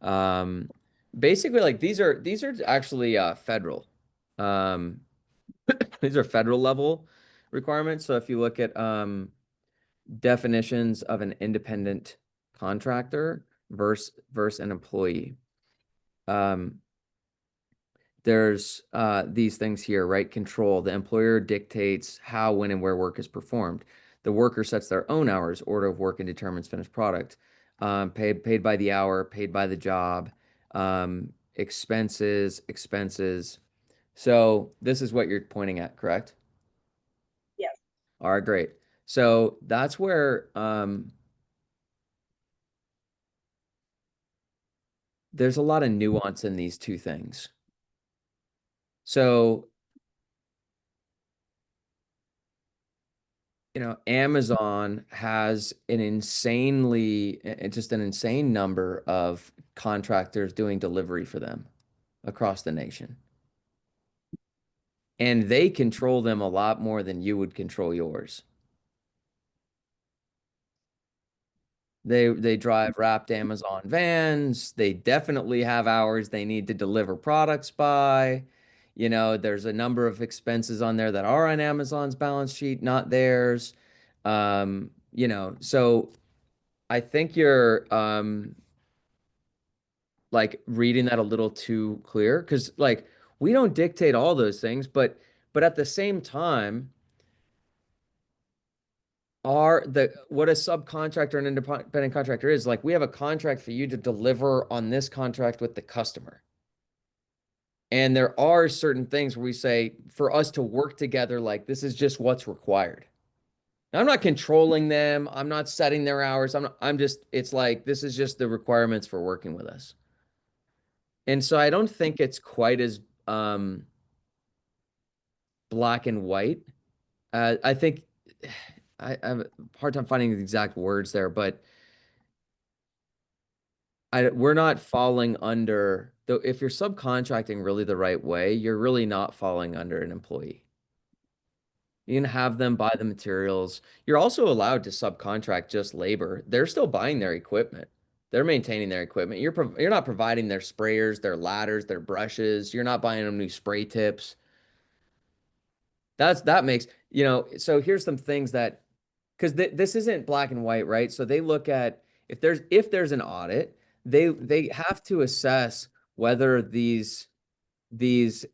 Um, basically, like these are actually federal. Um, these are federal level requirements. So if you look at definitions of an independent contractor versus an employee, um, there's these things here, right? Control. The employer dictates how, when, and where work is performed. The worker sets their own hours, order of work, and determines finished product. Paid by the hour, paid by the job. Expenses. So this is what you're pointing at, correct? Yes. All right, great. So that's where there's a lot of nuance in these two things. So Amazon has just an insane number of contractors doing delivery for them across the nation. And they control them a lot more than you would control yours. They drive wrapped Amazon vans. They definitely have hours they need to deliver products by. There's a number of expenses on there that are on Amazon's balance sheet, not theirs. So I think you're like reading that a little too clear because like we don't dictate all those things, but at the same time, what a subcontractor and independent contractor is like we have a contract for you to deliver on this contract with the customer. And there are certain things where we say for us to work together, like this is just what's required. Now, I'm not controlling them. I'm not setting their hours. It's like this is just the requirements for working with us. And so I don't think it's quite as black and white. I think I have a hard time finding the exact words there, but we're not falling under, though, if you're subcontracting really the right way, you're really not falling under an employee. You can have them buy the materials. You're also allowed to subcontract just labor. They're still buying their equipment. They're maintaining their equipment. You're not providing their sprayers, their ladders, their brushes. You're not buying them new spray tips. That makes, so here's some things that because this isn't black and white, right? So they look at if there's an audit, they have to assess whether these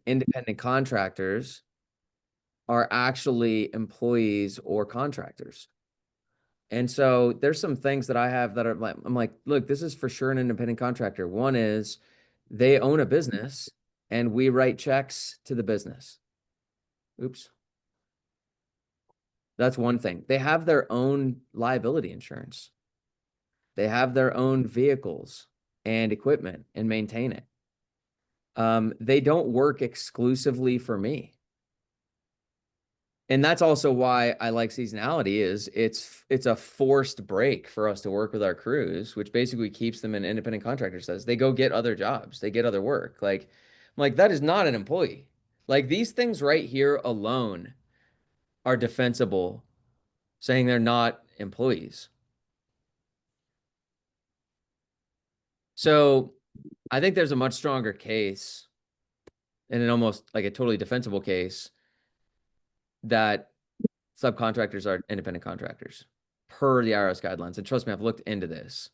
independent contractors are actually employees or contractors. And so there's some things that I have that are like, I'm like, look, this is for sure an independent contractor. One is they own a business and we write checks to the business. Oops. That's one thing. They have their own liability insurance. They have their own vehicles. and equipment and maintain it. They don't work exclusively for me. And that's also why I like seasonality is it's a forced break for us to work with our crews, which basically keeps them an independent contractor says. They go get other jobs, they get other work. Like, I'm like, that is not an employee. Like these things right here alone are defensible, saying they're not employees. So I think there's a much stronger case and an almost like a totally defensible case that subcontractors are independent contractors per the IRS guidelines. And trust me, I've looked into this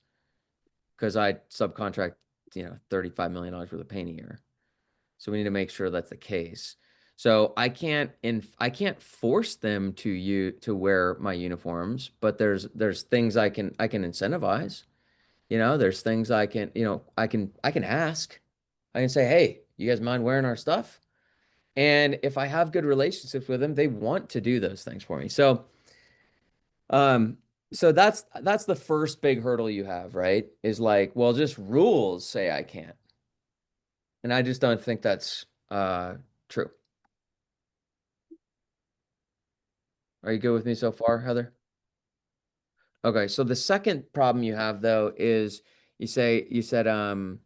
because I subcontract, $35 million worth of paint a year. So we need to make sure that's the case. So I can't force them to wear my uniforms, but there's things I can incentivize. There's things I can ask. I can say, hey, you guys mind wearing our stuff? And if I have good relationships with them, they want to do those things for me. Um, so that's the first big hurdle you have, right? Is like, well, just rules say I can't. And I just don't think that's true. Are you good with me so far, Heather? Okay, so the second problem you have though is you said the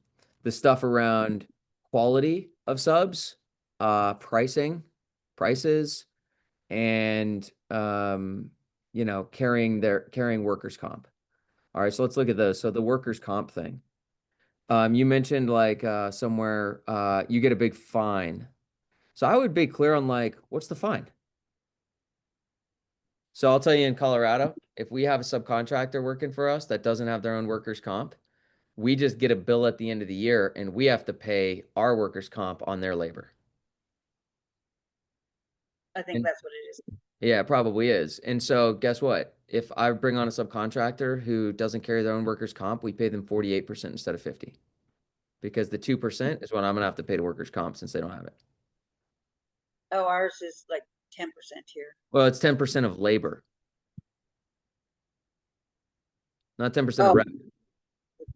stuff around quality of subs, prices, and carrying workers' comp. All right, so let's look at those. So the workers' comp thing. You mentioned like somewhere you get a big fine. So I would be clear on like, what's the fine? So I'll tell you in Colorado, if we have a subcontractor working for us that doesn't have their own workers' comp, we just get a bill at the end of the year and we have to pay our workers' comp on their labor. I think And that's what it is. yeah, it probably is. And so guess what? If I bring on a subcontractor who doesn't carry their own workers' comp, we pay them 48% instead of 50. Because the 2% is what I'm gonna have to pay to workers' comp since they don't have it. Oh, ours is like 10% here. Well, it's 10% of labor, not 10% of Oh, revenue.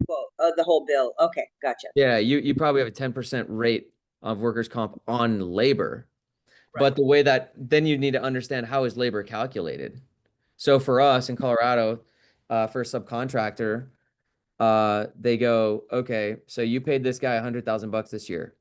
well, the whole bill. Okay, gotcha. Yeah, you probably have a 10% rate of workers' comp on labor. Right. But the way that then you need to understand how is labor calculated. So for us in Colorado, for a subcontractor, they go, okay, so you paid this guy $100,000 this year.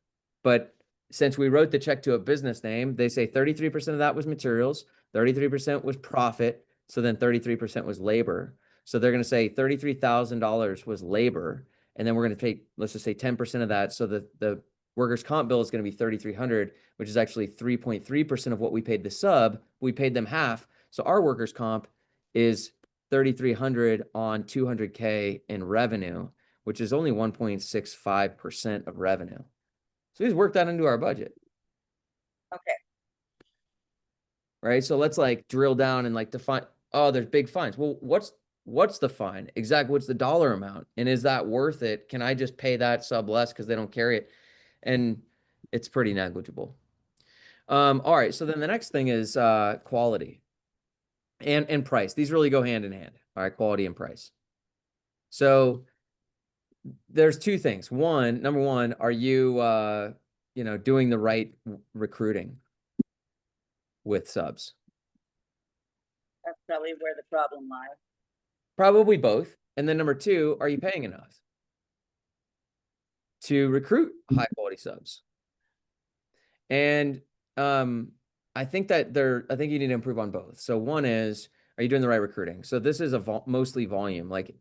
But since we wrote the check to a business name, they say 33% of that was materials, 33% was profit. So then 33% was labor. So they're going to say $33,000 was labor. And then we're going to take, let's just say 10% of that. So the workers' comp bill is going to be 3,300, which is actually 3.3% of what we paid the sub. We paid them half. So our workers' comp is 3,300 on 200K in revenue, which is only 1.65% of revenue. So we just work that into our budget. Okay. Right. So let's like drill down and like define, oh, there's big fines. Well, what's the fine? Exactly. What's the dollar amount? And is that worth it? Can I just pay that sub less because they don't carry it? And it's pretty negligible. All right. So then the next thing is quality and price. These really go hand in hand. All right, quality and price. So there's two things. Number one, are you doing the right recruiting with subs? That's probably where the problem lies. Probably both. And then number two, are you paying enough to recruit high quality subs? And I think you need to improve on both. So one is, are you doing the right recruiting? So this is mostly volume. Like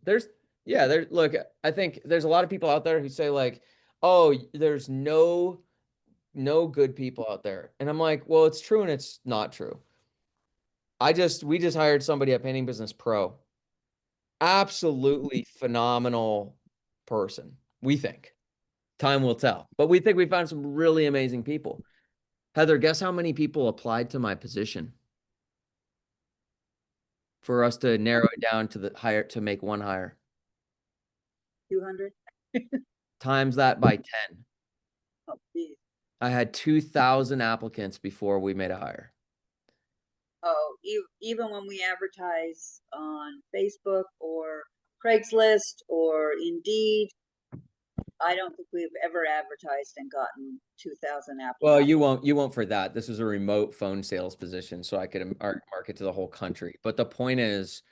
look, I think there's a lot of people out there who say like, oh, there's no good people out there. And I'm like, well, it's true and it's not true. We just hired somebody at Painting Business Pro. Absolutely phenomenal person, we think. Time will tell. But we think we found some really amazing people. Heather, guess how many people applied to my position for us to narrow it down to make one hire? 200? Times that by 10. Oh, geez. I had 2,000 applicants before we made a hire. Oh, even when we advertise on Facebook or Craigslist or Indeed, I don't think we've ever advertised and gotten 2,000 Well, applicants. you won't for that. This is a remote phone sales position, so I could market to the whole country. But the point is,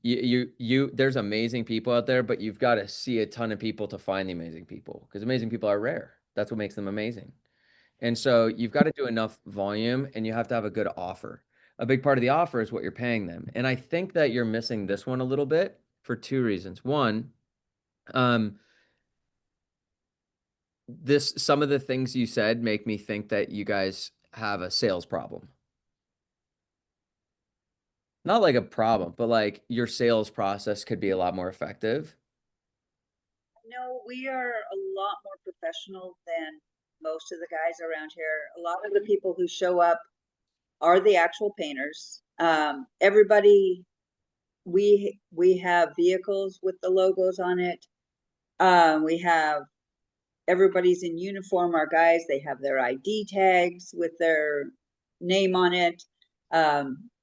there's amazing people out there, but you've got to see a ton of people to find the amazing people because amazing people are rare. That's what makes them amazing. And so you've got to do enough volume and you have to have a good offer. A big part of the offer is what you're paying them. And I think that you're missing this one a little bit for two reasons. One, um, some of the things you said make me think that you guys have a sales problem. Not like a problem, but like your sales process could be a lot more effective. No, we are a lot more professional than most of the guys around here. A lot of the people who show up are the actual painters. Everybody, we have vehicles with the logos on it. We have everybody's in uniform. Our guys, they have their ID tags with their name on it.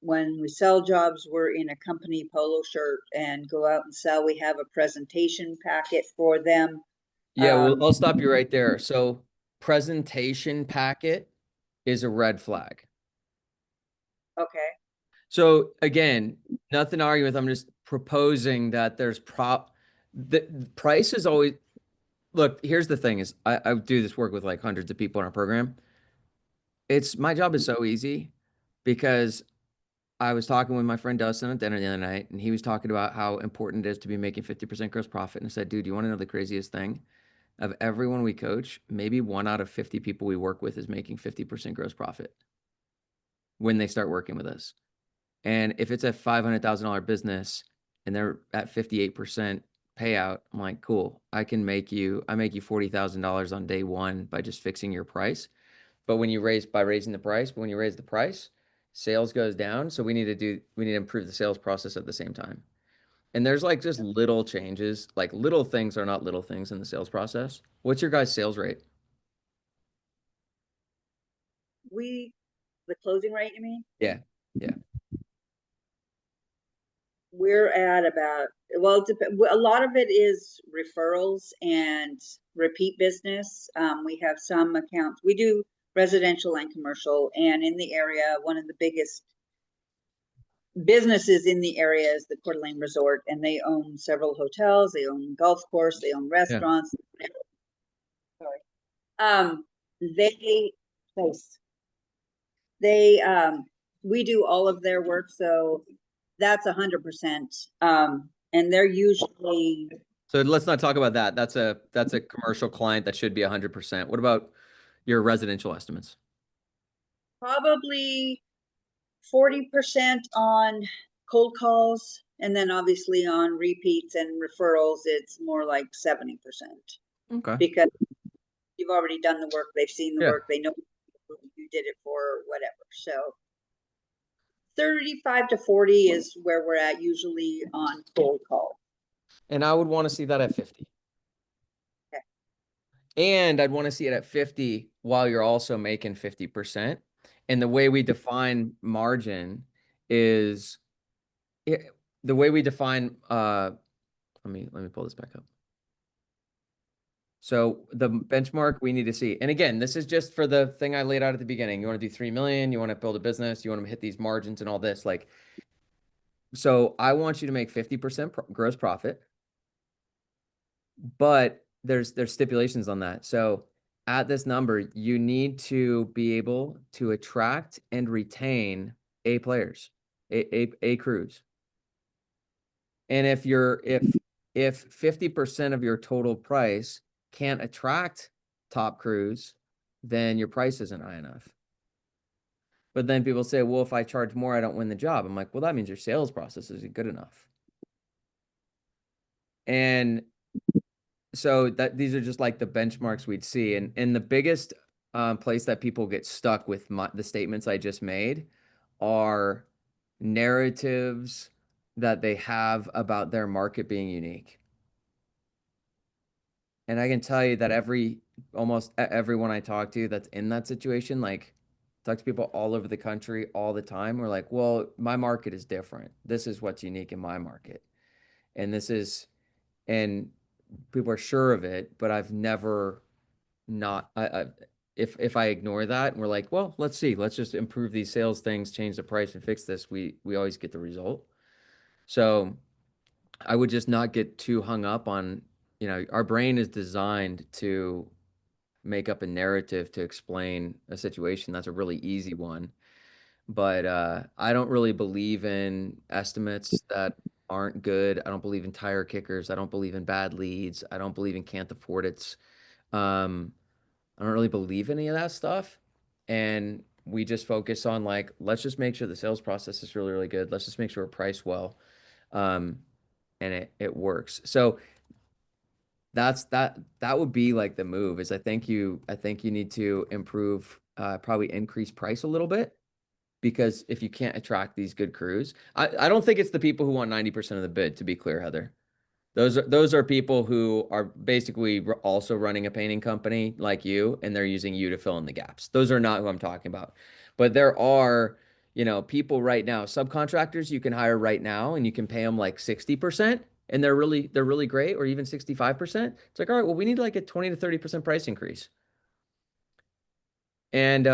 When we sell jobs, we're in a company polo shirt and go out and sell. We have a presentation packet for them. Yeah, well, I'll stop you right there. So, presentation packet is a red flag. Okay. So, again, nothing to argue with. I'm just proposing that the price is always, look, here's the thing is I do this work with like hundreds of people in our program. My job is so easy because I was talking with my friend Dustin at dinner the other night, and he was talking about how important it is to be making 50% gross profit. And I said, dude, you want to know the craziest thing? Of everyone we coach, maybe 1 out of 50 people we work with is making 50% gross profit when they start working with us. And if it's a $500,000 business and they're at 58% payout, I'm like, cool, I make you $40,000 on day one by just fixing your price. But when you raise the price, sales goes down. So we need to improve the sales process at the same time. And there's like just little changes, like little things are not little things in the sales process. What's your guys' sales rate? The closing rate, you mean? Yeah. Yeah. We're at about, well, a lot of it is referrals and repeat business. We have some accounts. We do residential and commercial, and in the area, one of the biggest businesses in the area is the Coeur d'Alene Resort, and they own several hotels, they own golf course, they own Yeah. restaurants. Sorry. They place. We do all of their work, so that's 100%. And they're usually So let's not talk about that. That's a commercial client that should be 100%. What about your residential estimates? probably 40% on cold calls, and then obviously on repeats and referrals, it's more like 70%. Okay. Because you've already done the work, they've seen the Yeah. work, they know who you did it for, whatever. So 35 to 40 is where we're at usually on cold call. And I would want to see that at 50. Okay. And I'd want to see it at 50 while you're also making 50%. And the way we define margin is the way we define let me pull this back up. So the benchmark we need to see, and again, this is just for the thing I laid out at the beginning. You want to do 3 million, you want to build a business, you want to hit these margins and all this. Like, so I want you to make 50% gross profit, but there's stipulations on that. So at this number, you need to be able to attract and retain A players, A crews. And if 50% of your total price can't attract top crews, then your price isn't high enough. But then people say, well, if I charge more, I don't win the job. I'm like, well, that means your sales process isn't good enough. And so these are just like the benchmarks we'd see. And the biggest place that people get stuck with the statements I just made are narratives that they have about their market being unique. And I can tell you that almost everyone I talk to that's in that situation, like talk to people all over the country all the time, we're like, well, my market is different. This is what's unique in my market. And people are sure of it, but I've never not if I ignore that and we're like, well, let's see, let's just improve these sales things, change the price and fix this, we always get the result. So I would just not get too hung up on, our brain is designed to make up a narrative to explain a situation. That's a really easy one. But I don't really believe in estimates that aren't good. I don't believe in tire kickers. I don't believe in bad leads. I don't believe in can't afford it. Um, I don't really believe any of that stuff. And we just focus on like, let's just make sure the sales process is really, really good. Let's just make sure we're priced well. Um, and it works. So that would be like the move is I think you need to improve, probably increase price a little bit because if you can't attract these good crews, I don't think it's the people who want 90% of the bid, to be clear, Heather. Those are people who are basically also running a painting company like you, and they're using you to fill in the gaps. Those are not who I'm talking about. But there are, people right now, subcontractors you can hire right now, and you can pay them like 60%, and they're really great, or even 65%. It's like, all right, well, we need like a 20 to 30% price increase. And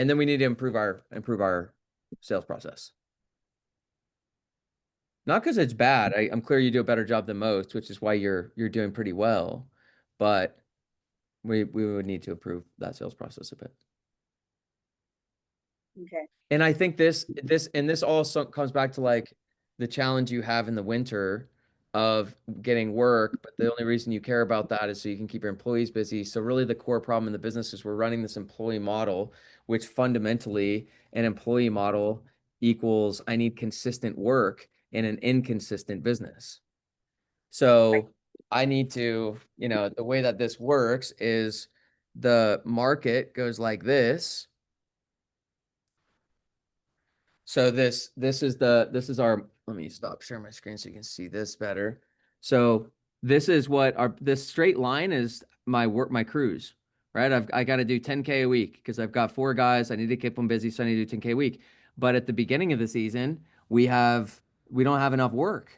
then we need to improve our sales process. Not because it's bad. I'm clear you do a better job than most, which is why you're doing pretty well. But we would need to improve that sales process a bit. Okay. And I think this also comes back to like the challenge you have in the winter of getting work, but the only reason you care about that is so you can keep your employees busy. So really the core problem in the business is we're running this employee model, which fundamentally an employee model equals I need consistent work in an inconsistent business. So I need to, the way that this works is the market goes like this. So this is our, let me stop sharing my screen so you can see this better. So this is what this straight line is my crews, right? I got to do 10K a week because I've got 4 guys. I need to keep them busy, so I need to do 10K a week. But at the beginning of the season, we don't have enough work,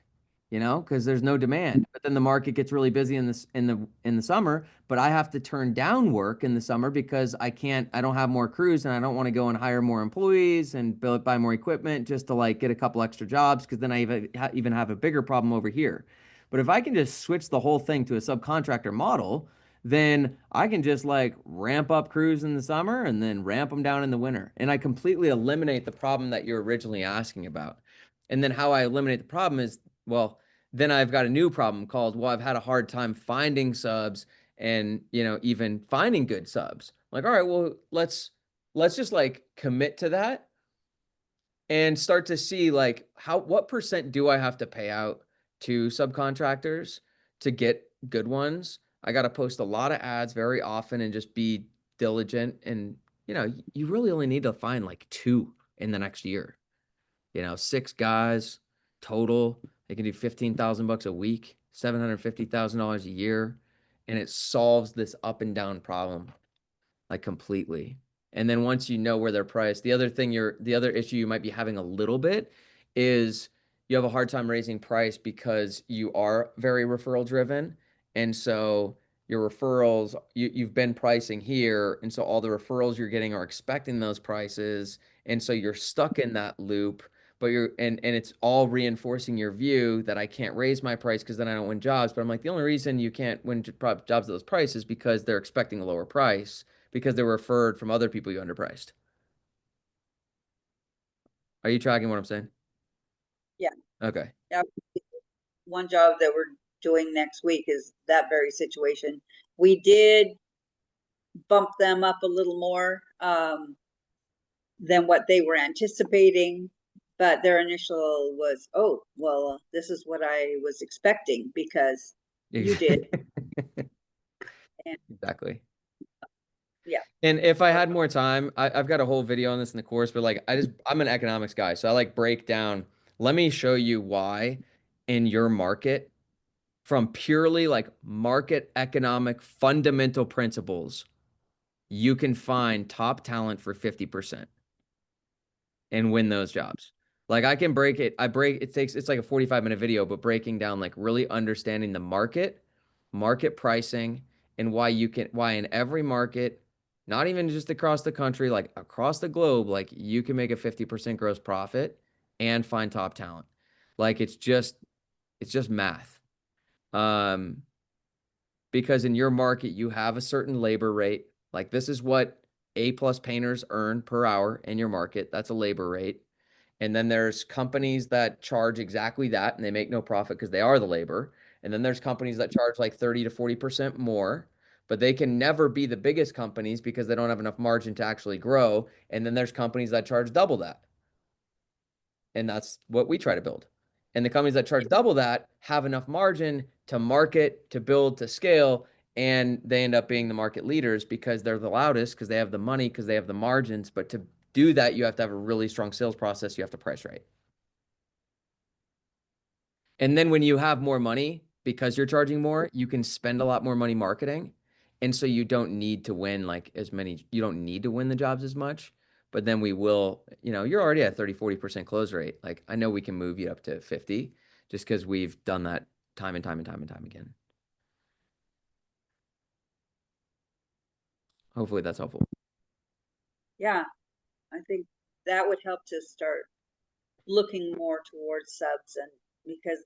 because there's no demand. But then the market gets really busy in the summer, but I have to turn down work in the summer because I don't have more crews and I don't want to go and hire more employees and buy more equipment just to like get a couple extra jobs because then I even have a bigger problem over here. But if I can just switch the whole thing to a subcontractor model, then I can just like ramp up crews in the summer and then ramp them down in the winter. And I completely eliminate the problem that you're originally asking about. And then how I eliminate the problem is, well, then I've got a new problem called, well, I've had a hard time finding subs and, even finding good subs. Like, all right, well, let's just like commit to that and start to see like what percent do I have to pay out to subcontractors to get good ones. I got to post a lot of ads very often and just be diligent. And, you really only need to find like 2 in the next year. 6 guys total. They can do $15,000 a week, $750,000 a year, and it solves this up and down problem like completely. And then once you know where they're priced, the other issue you might be having a little bit is you have a hard time raising price because you are very referral driven. And so your referrals, you've been pricing here. And so all the referrals you're getting are expecting those prices. And so you're stuck in that loop, but and it's all reinforcing your view that I can't raise my price because then I don't win jobs. But I'm like, the only reason you can't win jobs at those prices is because they're expecting a lower price because they were referred from other people you underpriced. Are you tracking what I'm saying? Yeah. Okay. Yeah. One job that we're doing next week is that very situation. We did bump them up a little more than what they were anticipating, but their initial was, oh, well, this is what I was expecting because you did. And Exactly. yeah. And if I had more time, I've got a whole video on this in the course, but like I'm an economics guy, so I like break down. Let me show you why in your market, from purely like market economic fundamental principles, you can find top talent for 50% and win those jobs. Like I can break it. It's like a 45-minute video, but breaking down like really understanding the market market pricing, and why in every market, not even just across the country, like across the globe, like you can make a 50% gross profit and find top talent. Like it's just math. Um, because in your market, you have a certain labor rate. Like this is what A+ painters earn per hour in your market. That's a labor rate. And then there's companies that charge exactly that and they make no profit because they are the labor. And then there's companies that charge like 30 to 40% more, but they can never be the biggest companies because they don't have enough margin to actually grow. And then there's companies that charge double that. And that's what we try to build. And the companies that charge double that have enough margin to market, to build, to scale, and they end up being the market leaders because they're the loudest, because they have the money, because they have the margins. But to do that, you have to have a really strong sales process. You have to price right. And then when you have more money, because you're charging more, you can spend a lot more money marketing. And so you don't need to win like as many, you don't need to win the jobs as much. But then we will, you're already at 30-40% close rate. Like I know we can move you up to 50 just because we've done that time and time and time and time again. Hopefully that's helpful. Yeah, I think that would help to start looking more towards subs, and because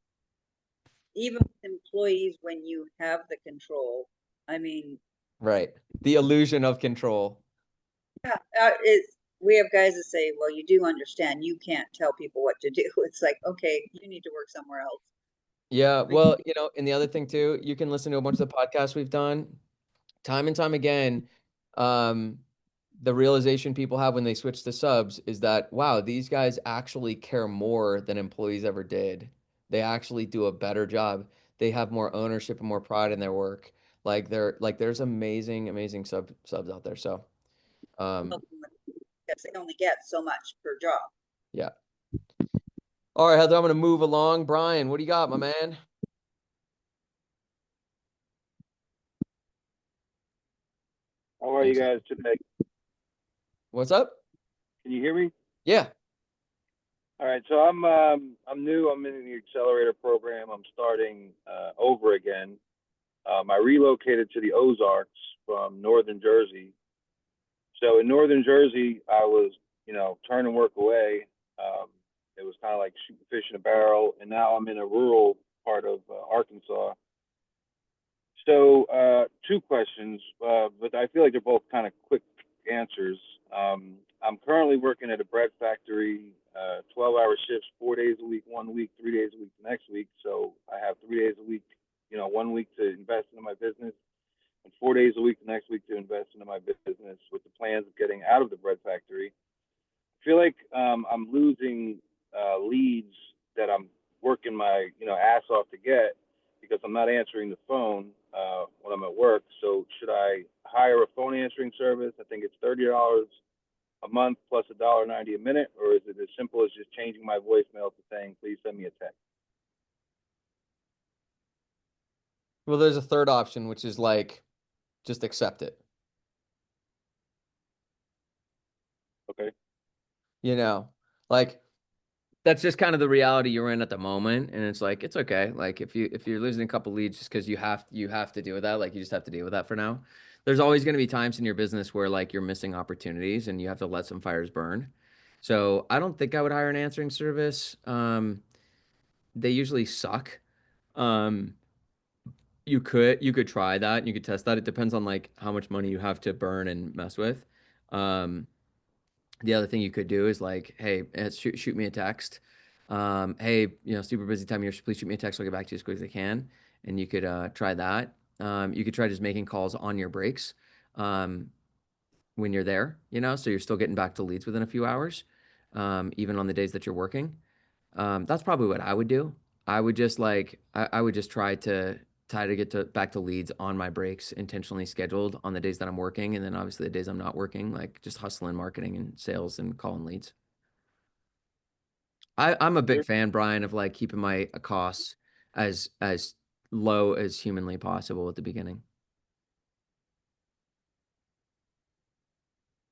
even with employees, when you have the control, I mean, Right. The illusion of control. yeah, we have guys that say, well, you do understand, you can't tell people what to do. It's like, okay, you need to work somewhere else. Yeah. Well, and the other thing too, you can listen to a bunch of the podcasts we've done time and time again. The realization people have when they switch to subs is that, wow, these guys actually care more than employees ever did. They actually do a better job. They have more ownership and more pride in their work. There's amazing, amazing subs out there. So, Because they only get so much per job. yeah. All right, Heather, I'm going to move along. Brian, what do you got, my man? How are you guys today? What's up? Can you hear me? Yeah. All right, so I'm new. I'm in the accelerator program. I'm starting over again. I relocated to the Ozarks from Northern Jersey. So in Northern Jersey, I was, turning work away. It was kind of like shooting fish in a barrel, and now I'm in a rural part of Arkansas. So two questions, but I feel like they're both kind of quick answers. I'm currently working at a bread factory, 12-hour shifts, 4 days a week, 1 week, 3 days a week, the next week. So I have 3 days a week, 1 week to invest into my business, and 4 days a week the next week to invest into my business with the plans of getting out of the bread factory. I feel like I'm losing leads that I'm working my ass off to get because I'm not answering the phone when I'm at work. So should I hire a phone answering service? I think it's $30 a month plus $1.90 a minute, or is it as simple as just changing my voicemail to saying, please send me a text? Well, there's a third option, which is like, just accept it. Okay. Like that's just kind of the reality you're in at the moment. And it's like, it's okay. Like if you're losing a couple leads just because you have to deal with that, like you just have to deal with that for now. There's always going to be times in your business where like you're missing opportunities and you have to let some fires burn. So I don't think I would hire an answering service. They usually suck. Um, you could try that. You could test that. It depends on like how much money you have to burn and mess with. Um, the other thing you could do is like, hey, shoot me a text. Hey, super busy time of year. Please shoot me a text. I'll get back to you as quick as I can. And you could try that. You could try just making calls on your breaks when you're there, so you're still getting back to leads within a few hours, even on the days that you're working. That's probably what I would do. I would just I would just try to get back to leads on my breaks, intentionally scheduled on the days that I'm working, and then obviously the days I'm not working, like just hustling marketing and sales and calling leads. I'm a big fan, Brian, of like keeping my costs as low as humanly possible at the beginning.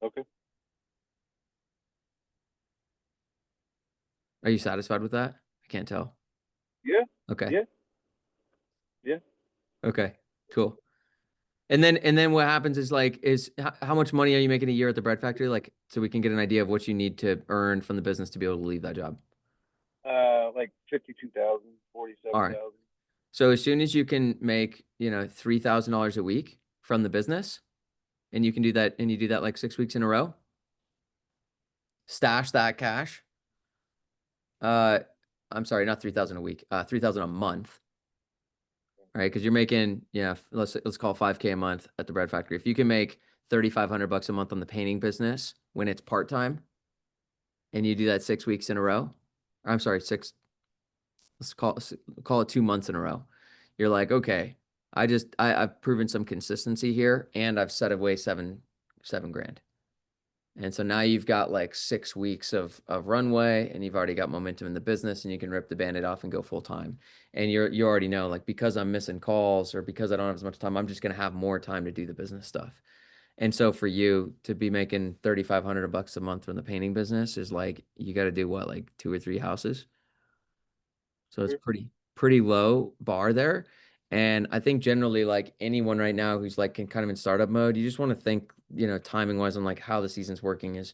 Okay. Are you satisfied with that? I can't tell. Yeah. Okay. Yeah. Yeah. Okay. Cool. And then what happens is like, how much money are you making a year at the bread factory? Like, so we can get an idea of what you need to earn from the business to be able to leave that job. Like 52,000, All right. 47,000. So as soon as you can make, $3,000 a week from the business, and you can do that, and you do that like 6 weeks in a row, stash that cash. Uh, I'm sorry, not 3,000 a week, 3,000 a month, right? Because you're making, let's call 5K a month at the bread factory. If you can make 3,500 bucks a month on the painting business when it's part time, and you do that 6 weeks in a row, or I'm sorry, let's call it 2 months in a row. You're like, okay, I've proven some consistency here, and I've set away seven grand. And so now you've got like 6 weeks of runway, and you've already got momentum in the business, and you can rip the Band-Aid off and go full time. And you already know, like, because I'm missing calls or because I don't have as much time, I'm just gonna have more time to do the business stuff. And so for you to be making 3,500 bucks a month from the painting business is like, you got to do what, like 2 or 3 houses. So it's Sure. pretty low bar there. And I think generally, like, anyone right now who's like kind of in startup mode, you just want to think, timing wise on like how the season's working is,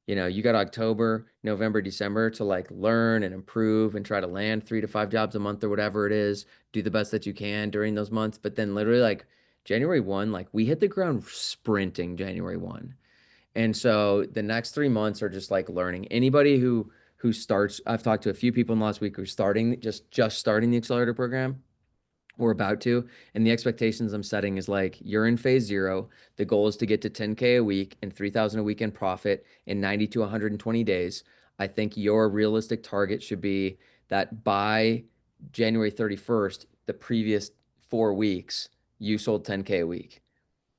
you got October, November, December to like learn and improve and try to land 3 to 5 jobs a month or whatever it is. Do the best that you can during those months. But then literally like January 1, like we hit the ground sprinting January 1. And so the next 3 months are just like learning. Anybody who starts, I've talked to a few people in the last week who are starting just starting the accelerator program or about to, and the expectations I'm setting is like, you're in phase 0. The goal is to get to 10K a week and 3,000 a week in profit in 90 to 120 days. I think your realistic target should be that by January 31st, the previous 4 weeks, you sold 10K a week.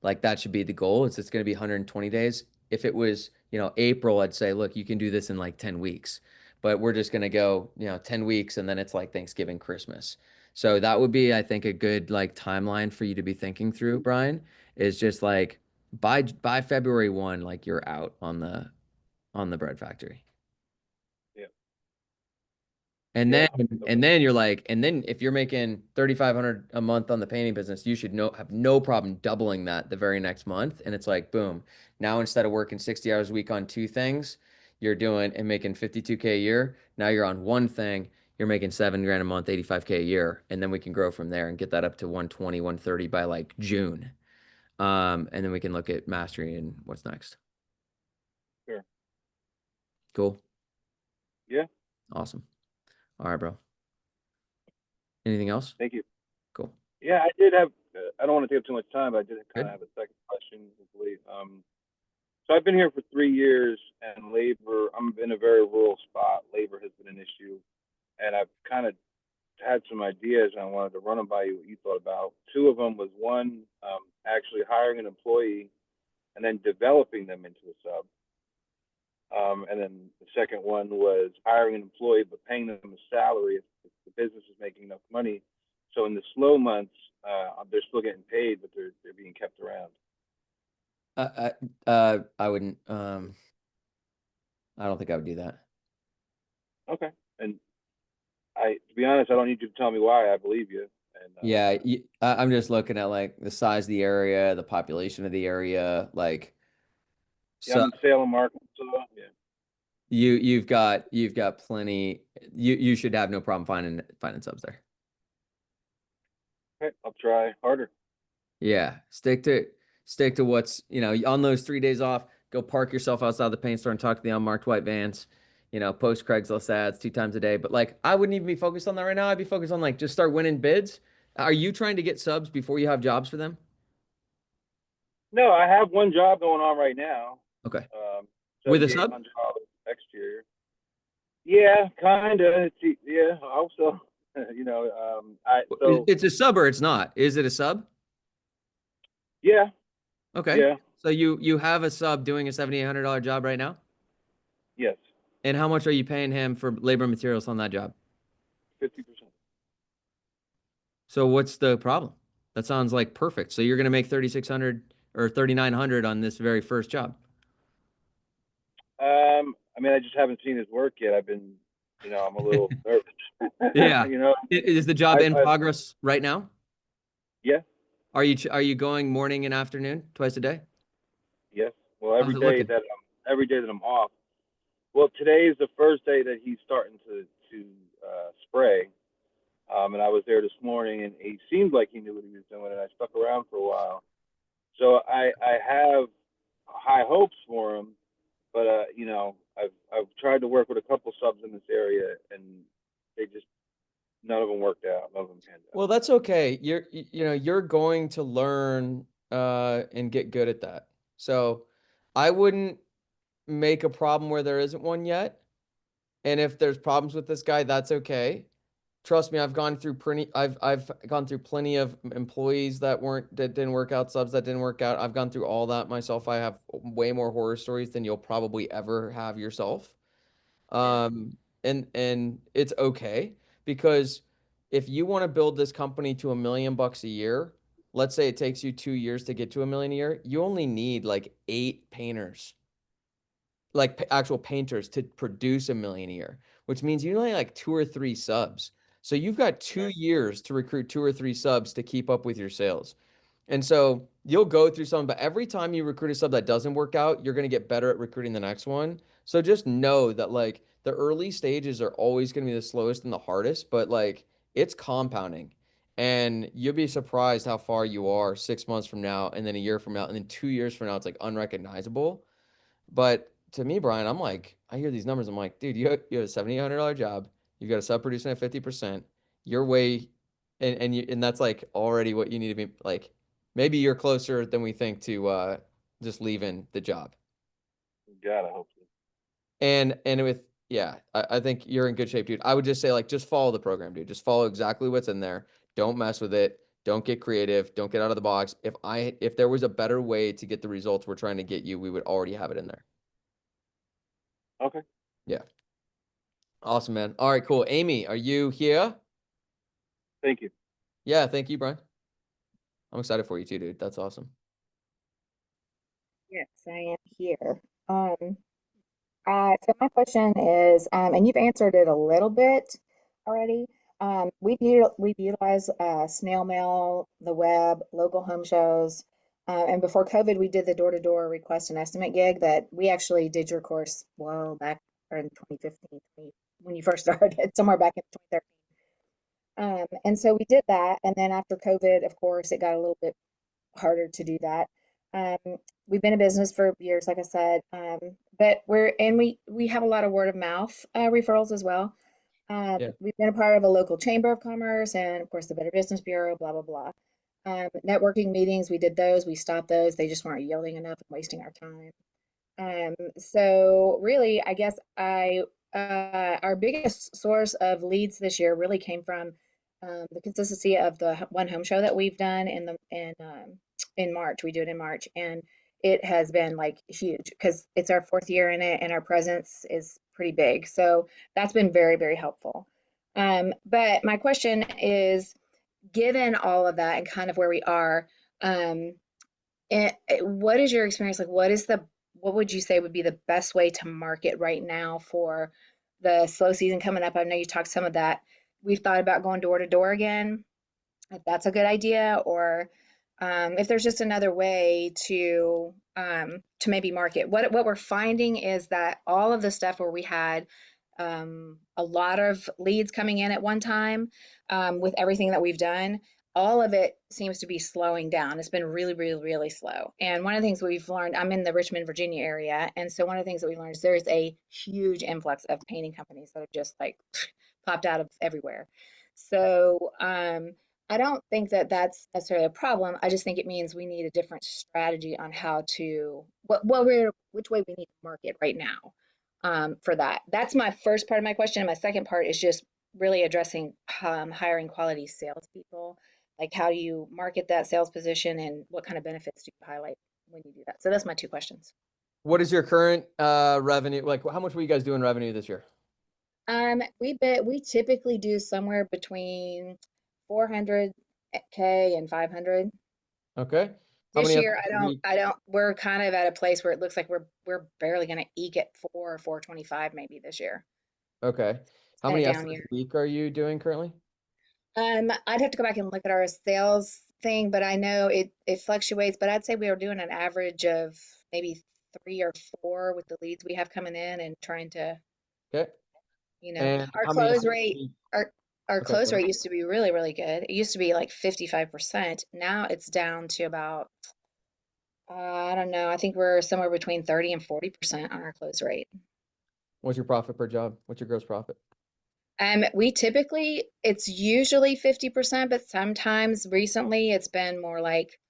Like that should be the goal. It's going to be 120 days. If it was, April, I'd say, look, you can do this in like 10 weeks. But we're just going to go, 10 weeks, and then it's like Thanksgiving, Christmas. So that would be, I think, a good like timeline for you to be thinking through, Brian, is just like by February 1, like you're out on the bread factory. Yeah. And Yeah. then you're like, and then if you're making 3,500 a month on the painting business, you should have no problem doubling that the very next month. And it's like, boom, now instead of working 60 hours a week on 2 things, you're doing and making 52K a year. Now you're on one thing, you're making 7 grand a month, 85K a year. And then we can grow from there and get that up to 120, 130 by like June. And then we can look at mastery and what's next. Sure. Cool. Yeah. Awesome. All right, bro. Anything else? Thank you. Cool. Yeah, I did have. I don't want to take up too much time, but I did kind Good. of have a second question, hopefully. So I've been here for 3 years, and labor. I'm in a very rural spot. Labor has been an issue, and I've kind of had some ideas, and I wanted to run them by you. What you thought about? Two of them was one, actually hiring an employee, and then developing them into a sub. And then the second one was hiring an employee but paying them a salary if the business is making enough money. So in the slow months, they're still getting paid, but they're being kept around. I wouldn't. I don't think I would do that. Okay. And to be honest, I don't need you to tell me why. I believe you. And Yeah, I'm just looking at like the size of the area, the population of the area. Like, yeah, I'm so in Salem, Arkansas. Yeah. you've got plenty. You should have no problem finding subs there. Okay, I'll try harder. Yeah, stick to what's, on those 3 days off. Go park yourself outside the paint store and talk to the unmarked white vans. Post Craigslist ads 2 times a day. But like, I wouldn't even be focused on that right now. I'd be focused on like just start winning bids. Are you trying to get subs before you have jobs for them? No, I have one job going on right now. Okay. With a sub? $7,800 exterior. Yeah, kind of. Yeah, also, It's a sub or it's not. Is it a sub? yeah, Okay. yeah, So you have a sub doing a $7,800 job right now? yes, And how much are you paying him for labor and materials on that job? 50%. So what's the problem? That sounds like perfect. So you're going to make 3,600 or 3,900 on this very first job. I mean, I just haven't seen his work yet. I've been, I'm a little nervous. Yeah. You know, Is the job in I progress right now? yeah, Are you going morning and afternoon twice a day? Yes. Well, How's it looking? every day that I'm off. Well, today is the first day that he's starting to spray. And I was there this morning, and he seemed like he knew what he was doing, and I stuck around for a while. So I have high hopes for him, but you know, I've tried to work with a couple subs in this area, and they just none of them worked out. None of them panned out. Well, that's okay. You know, you're going to learn and get good at that. So I wouldn't make a problem where there isn't one yet. And if there's problems with this guy, that's okay. Trust me, I've gone through plenty of employees that didn't work out, subs that didn't work out. I've gone through all that myself. I have way more horror stories than you'll probably ever have yourself. Yeah. And it's okay because if you want to build this company to $1 million a year, let's say it takes you 2 years to get to $1 million a year, you only need like 8 painters, like actual painters to produce $1 million a year, which means you only like 2 or 3 subs. So you've got 2 years to recruit 2 or 3 subs to keep up with your sales. And so you'll go through some, but every time you recruit a sub that doesn't work out, you're going to get better at recruiting the next one. So just know that like the early stages are always going to be the slowest and the hardest, but like it's compounding. And you'll be surprised how far you are 6 months from now, and then a year from now, and then 2 years from now, it's like unrecognizable. But to me, Brian, I'm like, I hear these numbers. I'm like, dude, you have a $7,800 job. You've got a sub producing at 50%. You're way, and that's like already what you need to be like. Maybe you're closer than we think to just leaving the job. God, I hope so. And with yeah, I think you're in good shape, dude. I would just say like just follow the program, dude. Just follow exactly what's in there. Don't mess with it. Don't get creative. Don't get out of the box. If there was a better way to get the results we're trying to get you, we would already have it in there. Okay. Yeah. Awesome, man. All right, cool. Amy, are you here? Thank you. Yeah, thank you, Brian. I'm excited for you too, dude. That's awesome. Yes, I am here. Um, so my question is, and you've answered it a little bit already. We've utilized snail mail, the web, local home shows, and before COVID, we did the door-to-door request and estimate gig that we actually did your course well back in 2015 when you first started, somewhere back in 2013. And so we did that, and then after COVID, of course, it got a little bit harder to do that. Um, we've been in business for years, like I said, but we have a lot of word of mouth referrals as well. Yeah. We've been a part of a local chamber of commerce and, of course, the Better Business Bureau, blah, blah, blah. Networking meetings, we did those, we stopped those. They just weren't yielding enough and wasting our time. So really, I guess our biggest source of leads this year really came from the consistency of the one home show that we've done in March. We do it in March, and it has been like huge because it's our 4th year in it, and our presence is pretty big. So that's been very, very helpful. But my question is, given all of that and kind of where we are, um, what is your experience like? What would you say would be the best way to market right now for the slow season coming up? I know you talked some of that. We've thought about going door to door again, if that's a good idea, or if there's just another way to maybe market. What we're finding is that all of the stuff where we had a lot of leads coming in at one time, with everything that we've done, all of it seems to be slowing down. It's been really, really, really slow. And one of the things we've learned, I'm in the Richmond, Virginia area, and so one of the things that we learned is there's a huge influx of painting companies that have just like popped out of everywhere. So I don't think that that's necessarily a problem. I just think it means we need a different strategy on how to which way we need to market right now, for that. That's my first part of my question. And my second part is just really addressing hiring quality salespeople. Like, how do you market that sales position, and what kind of benefits do you highlight when you do that? So that's my two questions. What is your current revenue? Like, how much were you guys doing revenue this year? We typically do somewhere between 400K and 500. Okay. How This many year, estimates? we're kind of at a place where it looks like we're barely going to eke at 425 maybe this year. Okay. It's How been a many down estimates year. a week are you doing currently? I'd have to go back and look at our sales thing, but I know it fluctuates, but I'd say we are doing an average of maybe 3 or 4 with the leads we have coming in and trying to, Okay. you know, And our how many close estimates rate, do you- our Okay, close go ahead. rate used to be really, really good. It used to be like 55%. Now it's down to about, I don't know, I think we're somewhere between 30 and 40% on our close rate. What's your profit per job? What's your gross profit? We typically, it's usually 50%, but sometimes recently it's been more like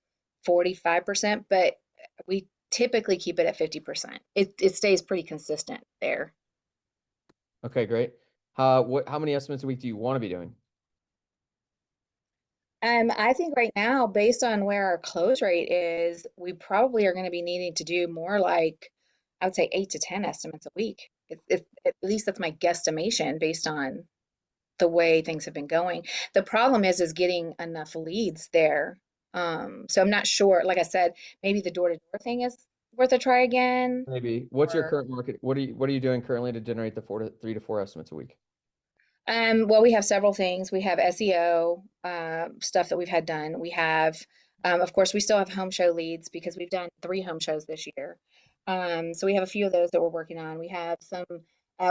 45%, but we typically keep it at 50%. It stays pretty consistent there. Okay, great. How many estimates a week do you want to be doing? I think right now, based on where our close rate is, we probably are going to be needing to do more like, I would say 8 to 10 estimates a week. At least that's my guesstimation based on the way things have been going. The problem is getting enough leads there. So I'm not sure. Like I said, maybe the door-to-door thing is worth a try again. Maybe. What's your Or current market? What are you doing currently to generate the 3 to 4 estimates a week? well, we have several things. We have SEO stuff that we've had done. We have, of course, we still have home show leads because we've done 3 home shows this year. So we have a few of those that we're working on. We have some.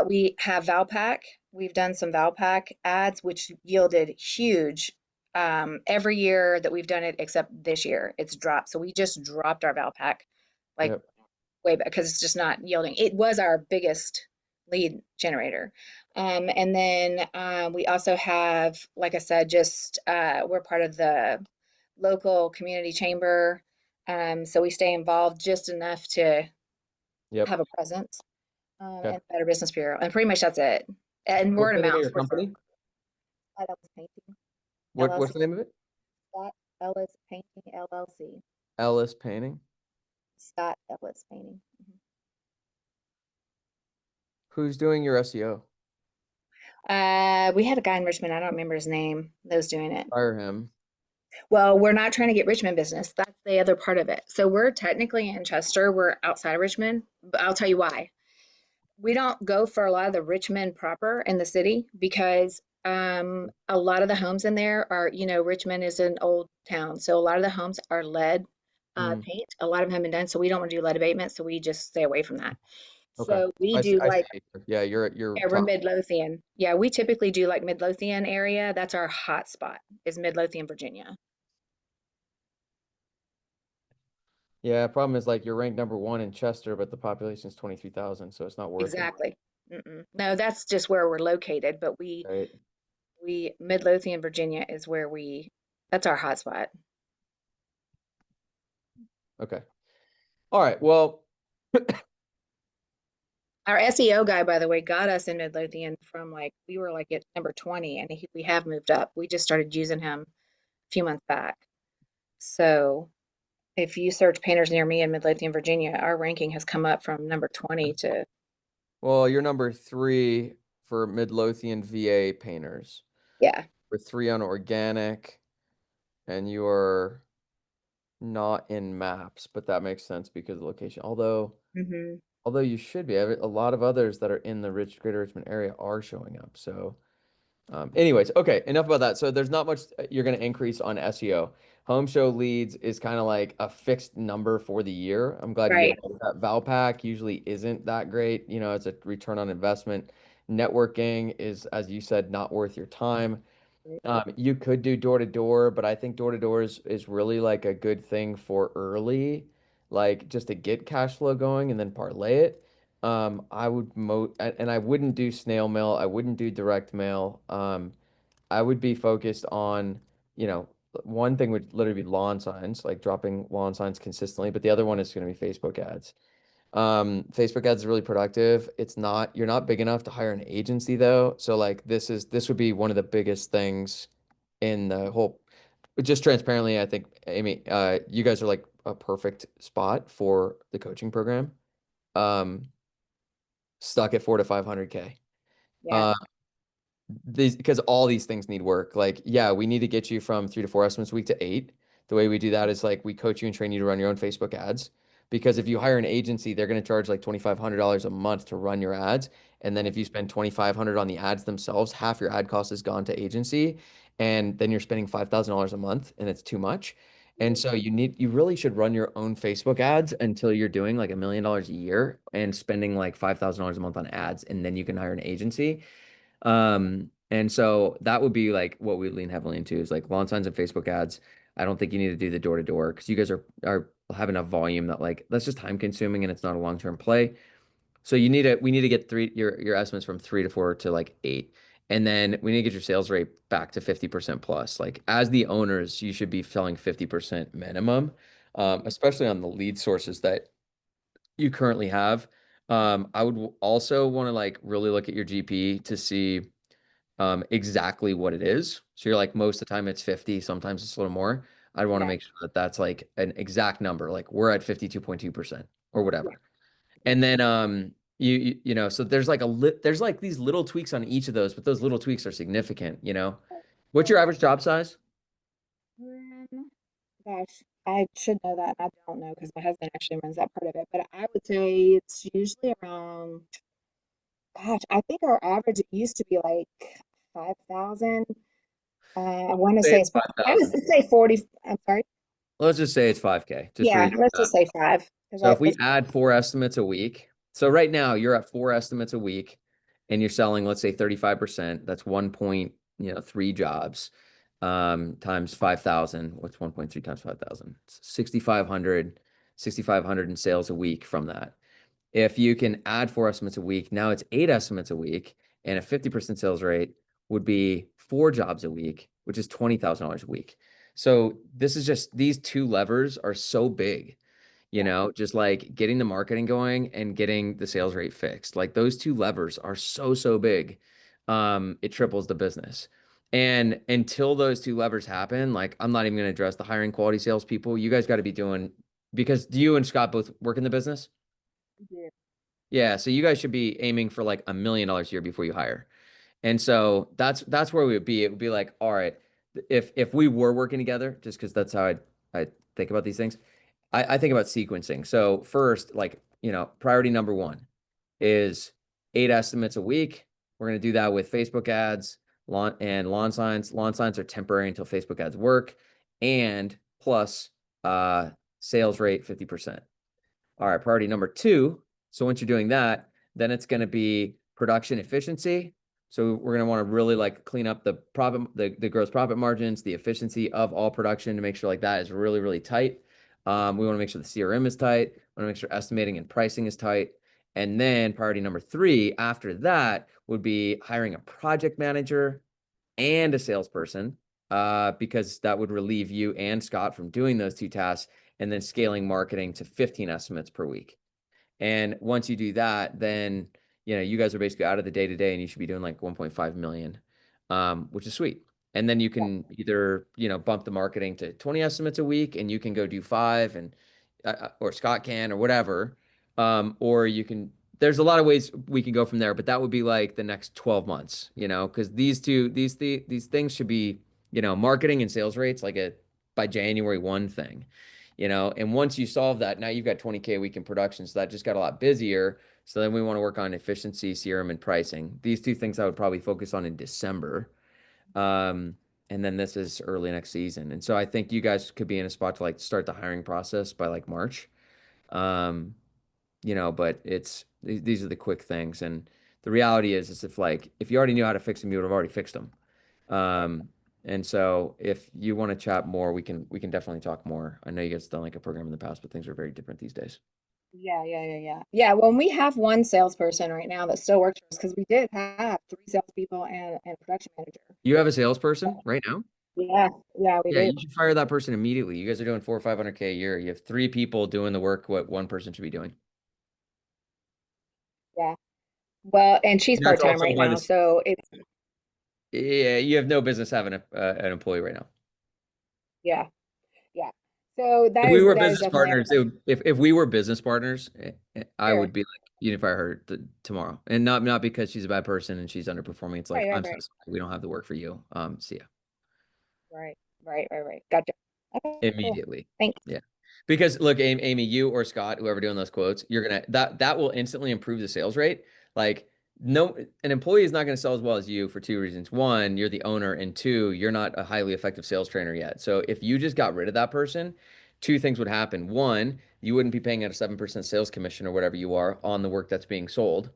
We have Valpak. We've done some Valpak ads, which yielded huge. Every year that we've done it, except this year, it's dropped. So we just dropped our Valpak like Yep. way back because it's just not yielding. It was our biggest lead generator. And then we also have, like I said, just we're part of the local community chamber. So we stay involved just enough to Yep. have a presence Okay. and Better Business Bureau. And pretty much that's it. And What's word the of name of mouth. your company? Scott Ellis Painting, What's LLC. the name of it? Scott Ellis Painting, LLC. Ellis Painting. Scott Ellis Painting. Who's doing your SEO? We had a guy in Richmond, I don't remember his name, that was doing it. Hire him. Well, we're not trying to get Richmond business. That's the other part of it. So we're technically in Chester. We're outside of Richmond, but I'll tell you why. We don't go for a lot of the Richmond proper in the city because a lot of the homes in there are, Richmond is an old town. So a lot of the homes are lead Mm, paint. A lot of them have been done. So we don't want to do lead abatement. So we just stay away from that. okay. So we I see. do I see. like, Yeah, you're yeah, we're top. Midlothian. Yeah, we typically do like Midlothian area. That's our hot spot is Midlothian, Virginia. Yeah, problem is like you're ranked number 1 in Chester, but the population is 23,000, so it's not working. Exactly. No, that's just where we're located, but Right. we Midlothian, Virginia is that's our hotspot. Okay. All right. Well, Our SEO guy, by the way, got us in Midlothian from like we were like at number 20, and we have moved up. We just started using him a few months back. So if you search painters near me in Midlothian, Virginia, our ranking has come up from number 20 to you're number 3 for Midlothian VA painters. yeah. We're 3 on organic, and you're not in maps, but that makes sense because of the location. hmm Although you should be. A lot of others that are in the Greater Richmond area are showing up. So, anyways, okay, enough about that. So there's not much you're going to increase on SEO. Home show leads is kind of like a fixed number for the year. I'm glad you Right. gave that. Valpak usually isn't that great. It's a return on investment. Networking is, as you said, not worth your time. You could do door to door, but I think door to door is really like a good thing for early, like just to get cash flow going and then parlay it. I would and I wouldn't do snail mail. I wouldn't do direct mail. I would be focused on, you know, one thing would literally be lawn signs, like dropping lawn signs consistently, but the other one is going to be Facebook ads. Facebook ads is really productive. You're not big enough to hire an agency though. So like this would be one of the biggest things in the whole, just transparently, I think, Amy, you guys are like a perfect spot for the coaching program. Um, Stuck at 4 to 500K. Yeah. Because all these things need work. Like, yeah, we need to get you from 3 to 4 estimates a week to 8. The way we do that is like we coach you and train you to run your own Facebook ads. Because if you hire an agency, they're going to charge like $2,500 a month to run your ads. And then if you spend $2,500 on the ads themselves, half your ad cost is gone to agency. and then you're spending $5,000 a month and it's too much. And so you really should run your own Facebook ads until you're doing like $1 million a year and spending like $5,000 a month on ads, and then you can hire an agency. And so that would be like what we lean heavily into is like lawn signs and Facebook ads. I don't think you need to do the door to door because you guys are have enough volume that like that's just time consuming and it's not a long-term play. So we need to get your estimates from 3 to 4 to like 8. And then we need to get your sales rate back to 50% plus. Like as the owners, you should be selling 50% minimum, especially on the lead sources that you currently have. I would also want to like really look at your GP to see exactly what it is. So you're like most of the time it's 50, sometimes it's a little more. I'd want to Yeah. make sure that that's like an exact number, like we're at 52.2% or whatever. And then you know, so there's like there's like these little tweaks on each of those, but those little tweaks are significant, you know. What's your average job size? Gosh, I should know that. I don't know because my husband actually runs that part of it. But I would say it's usually around, gosh, I think our average it used to be like 5,000. I want to Say say it's it's, I would 5,000. say 40. I'm sorry. Let's just say it's 5K, just for Yeah, you to let's just say five because So if we it's add 4 estimates a week, so right now you're at 4 estimates a week and you're selling, let's say 35%, that's 1.3 jobs times 5,000. What's 1.3 times 5,000? 6,500 in sales a week from that. If you can add 4 estimates a week, now it's 8 estimates a week, and a 50% sales rate would be 4 jobs a week, which is $20,000 a week. So this is just these two levers are so big, you know, just like getting the marketing going and getting the sales rate fixed. Like those two levers are so big. It triples the business. And until those two levers happen, like I'm not even going to address the hiring quality salespeople. You guys got to be doing because do you and Scott both work in the business? yeah. Yeah, so you guys should be aiming for like $1 million a year before you hire. And so that's where we would be. It would be like, all right, if we were working together, just because that's how I think about these things. I think about sequencing. So first, like, you know, priority number one is 8 estimates a week. We're gonna do that with Facebook ads, lawn signs. Lawn signs are temporary until Facebook ads work, and plus sales rate 50%. All right, priority number two. So once you're doing that, then it's going to be production efficiency. So we're going to want to really like clean up the profit, the gross profit margins, the efficiency of all production to make sure like that is really tight. We want to make sure the CRM is tight. We want to make sure estimating and pricing is tight. And then priority number three after that would be hiring a project manager and a salesperson, because that would relieve you and Scott from doing those two tasks, and then scaling marketing to 15 estimates per week. And once you do that, then you know you guys are basically out of the day to day, and you should be doing like 1.5 million, which is sweet. And then you can either bump the marketing to 20 estimates a week, and you can go do 5, and or Scott can or whatever, or you can. There's a lot of ways we can go from there, but that would be like the next 12 months, because these things should be, marketing and sales rates like a by January 1 thing. And once you solve that, now you've got 20K a week in production. So that just got a lot busier. So then we want to work on efficiency, CRM, and pricing. These two things I would probably focus on in December. And then this is early next season. And so I think you guys could be in a spot to like start the hiring process by like March. Um, but these are the quick things. And the reality is if you already knew how to fix them, you would have already fixed them. And so if you want to chat more, we can definitely talk more. I know you guys done like a program in the past, but things are very different these days. Yeah, well, we have one salesperson right now that still works for us because we did have 3 salespeople and a production manager. You have a salesperson right now? Yeah, we Yeah, do. you should fire that person immediately. You guys are doing 400 or 500K a year. You have 3 people doing the work what one person should be doing. Yeah. Well, and she's That's part-time also right why now, so it's yeah, you have no business having an employee right now. yeah, yeah. So If we were that is business definitely partners, if we were business partners, I sure. would be like, fire her tomorrow, and not because she's a bad person and she's underperforming. It's like Right, right, I'm so right, sorry, we don't have the work for you. See ya right. Gotcha. Okay, cool. immediately. Thanks. Yeah, because look, Amy, you or Scott, whoever doing those quotes, you're gonna that will instantly improve the sales rate. Like no, an employee is not going to sell as well as you for two reasons. One, you're the owner, and two, you're not a highly effective sales trainer yet. So if you just got rid of that person, two things would happen. One, you wouldn't be paying out a 7% sales commission or whatever you are on the work that's being sold.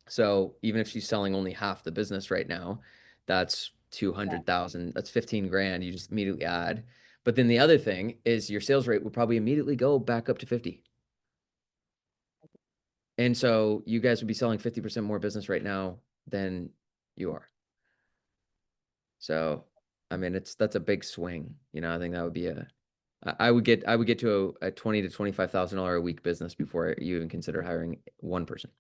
So even if she's selling only half the business right now, that's 200,000, that's 15 grand you just immediately add. But then the other thing is your sales rate would probably immediately go back up to 50. And so you guys would be selling 50% more business right now than you are. So, I mean, that's a big swing. You know, I think that would be I would get to a 20 to $25,000 a week business before you even consider hiring one person.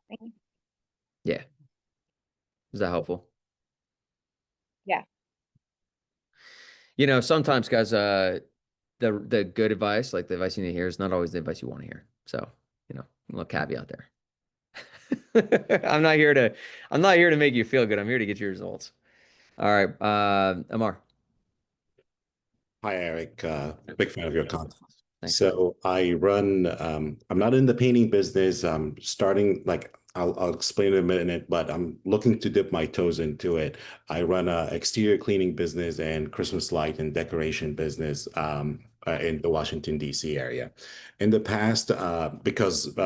Thank you. Yeah. Is that helpful? Yeah. You know, sometimes guys, the good advice, like the advice you need to hear, is not always the advice you want to hear. So, you know, a little caveat there. I'm not here to make you feel good. I'm here to get your results. All right, Amar. Hi, Eric. Big fan of your content. Thanks. So I run, I'm not in the painting business. I'm starting, I'll explain in a minute, but I'm looking to dip my toes into it. I run a exterior cleaning business and Christmas light and decoration business in the Washington, D.C. area. In the past, because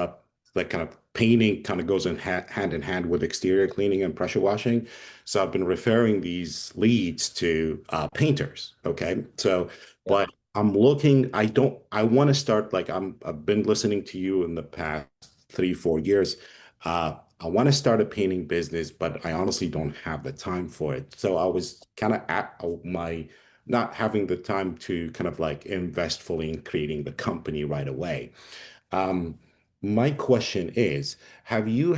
like kind of painting kind of goes hand in hand with exterior cleaning and pressure washing. So I've been referring these leads to painters. Okay. So, but I'm looking, I want to start I've been listening to you in the past 3, 4 years. I want to start a painting business, but I honestly don't have the time for it. So I was kind of at my not having the time to kind of like invest fully in creating the company right away. Um, my question is, have you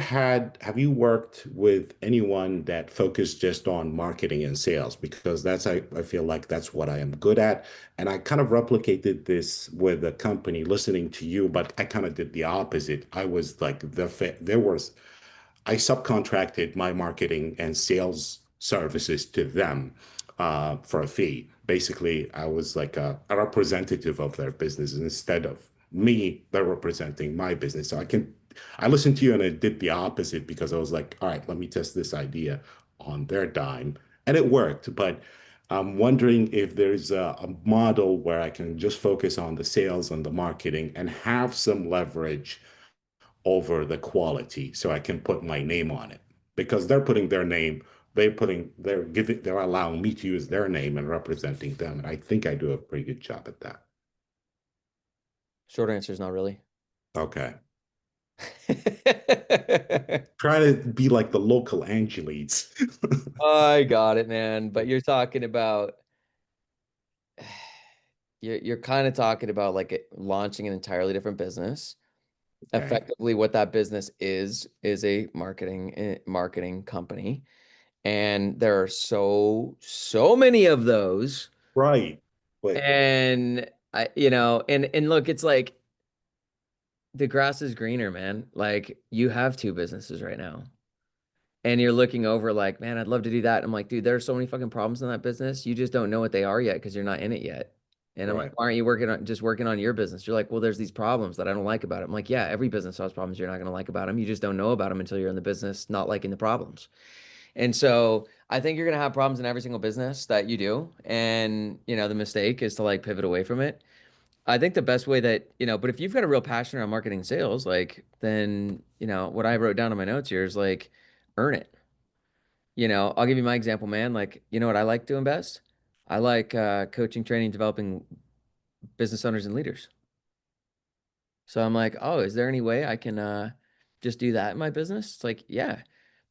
worked with anyone that focused just on marketing and sales? Because I feel like that's what I am good at. And I kind of replicated this with a company listening to you, but I kind of did the opposite. I was like I subcontracted my marketing and sales services to them for a fee. Basically, I was like a representative of their business instead of me, they're representing my business. I listened to you and I did the opposite because I was like, all right, let me test this idea on their dime. And it worked. But I'm wondering if there's a model where I can just focus on the sales and the marketing and have some leverage over the quality so I can put my name on it because they're putting their name, they're allowing me to use their name and representing them. And I think I do a pretty good job at that. Short answer is not really. Okay. Try to be like the local Angelites. I got it, man. But you're talking about you're kind of talking about like launching an entirely different business. Okay. Effectively, what that business is a marketing company, and there are so many of those. Right. But And and look, it's like the grass is greener, man. Like you have two businesses right now. And you're looking over like, man, I'd love to do that. I'm like, dude, there are so many fucking problems in that business. You just don't know what they are yet because you're not in it yet. And I'm like, right. why aren't you working on your business? You're like, well, there's these problems that I don't like about it. I'm like, yeah, every business has problems you're not going to like about them. You just don't know about them until you're in the business, not liking the problems. And so I think you're going to have problems in every single business that you do. And, the mistake is to like pivot away from it. I think the best way that, but if you've got a real passion around marketing and sales, like, then, what I wrote down in my notes here is like, earn it. I'll give you my example, man. Like, you know what I like doing best? I like coaching, training, developing business owners and leaders. So I'm like, oh, is there any way I can just do that in my business? It's like, yeah,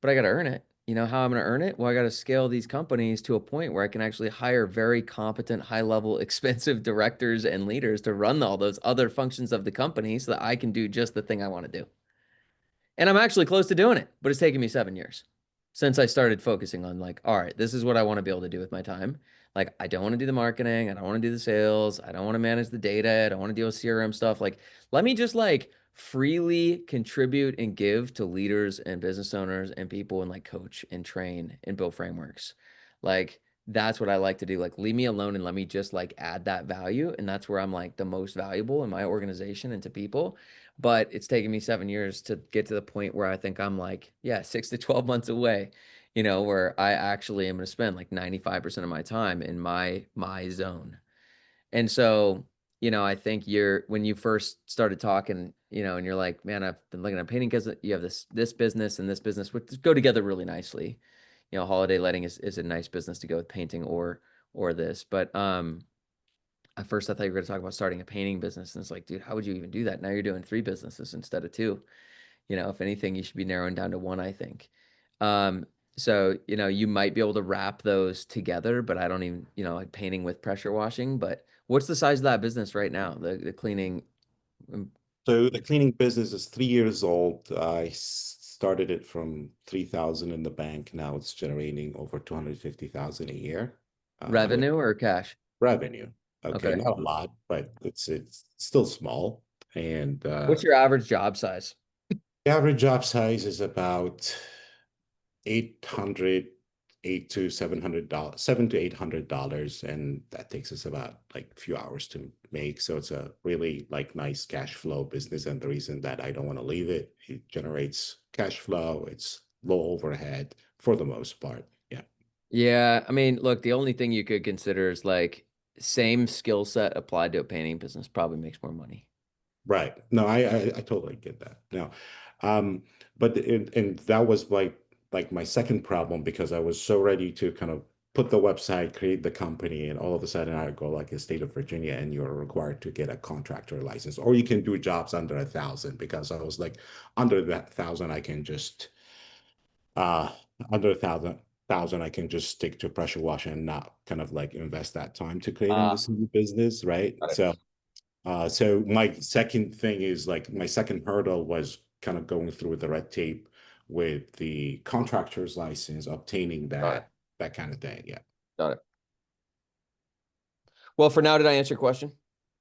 but I got to earn it. You know how I'm going to earn it? Well, I got to scale these companies to a point where I can actually hire very competent, high level, expensive directors and leaders to run all those other functions of the company so that I can do just the thing I want to do. And I'm actually close to doing it, but it's taken me 7 years since I started focusing on like, all right, this is what I want to be able to do with my time. Like, I don't want to do the marketing. I don't want to do the sales. I don't want to manage the data. I don't want to deal with CRM stuff. Like, let me just like freely contribute and give to leaders and business owners and people and like coach and train and build frameworks. Like, that's what I like to do. Like, leave me alone and let me just like add that value. And that's where I'm like the most valuable in my organization and to people. But it's taken me 7 years to get to the point where I think I'm like, yeah, 6 to 12 months away, where I actually am going to spend like 95% of my time in my zone. And so, I think when you first started talking, and you're like, man, I've been looking at painting because you have this business and this business, which go together really nicely. Holiday lighting is a nice business to go with painting or this. But at first I thought you were going to talk about starting a painting business. And it's like, dude, how would you even do that? Now you're doing 3 businesses instead of 2. If anything, you should be narrowing down to 1, I think. Um, so, you might be able to wrap those together, but I don't even, like painting with pressure washing. But what's the size of that business right now? The cleaning. um, So the cleaning business is 3 years old. I started it from 3,000 in the bank. Now it's generating over 250,000 a year, with Revenue or cash? revenue. Okay, Okay. not a lot, but it's still small. And What's your average job size? the average job size is about 800, $700, $700 to $800, and that takes us about like a few hours to make. So it's a really like nice cash flow business, and the reason that I don't want to leave it, it generates cash flow. It's low overhead for the most part. Yeah, Yeah, I mean, look, the only thing you could consider is like same skill set applied to a painting business probably makes more money. right. No, I totally get that. No, um, but and that was like my second problem, because I was so ready to kind of put the website, create the company, and all of a sudden I go like the state of Virginia, and you're required to get a contractor license, or you can do jobs under 1,000. Because I was like, under that 1,000, I can just uh under 1,000 I can just stick to pressure washing and not kind of like invest that time to creating Uh, this new business, right? got it. So my second thing is like my second hurdle was kind of going through the red tape with the contractor's license, obtaining Got it. that kind of thing. Yeah. Got it. Well, for now, did I answer your question?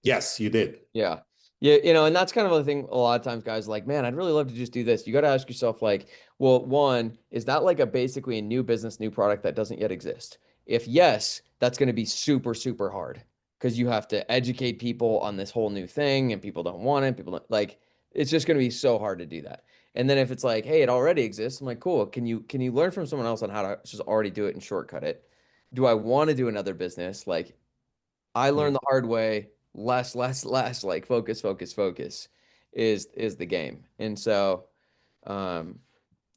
Yes, you did. Yeah. Yeah, and that's kind of the thing a lot of times guys are like, man, I'd really love to just do this. You got to ask yourself like, well, one, is that like basically a new business, new product that doesn't yet exist? If yes, that's going to be super, super hard because you have to educate people on this whole new thing and people don't want it. People don't like, it's just going to be so hard to do that. And then if it's like, hey, it already exists, I'm like, cool. Can you learn from someone else on how to just already do it and shortcut it? Do I want to do another business? Like, I Yeah. learned the hard way, less, less, less, like focus, focus, focus is the game. And so, um,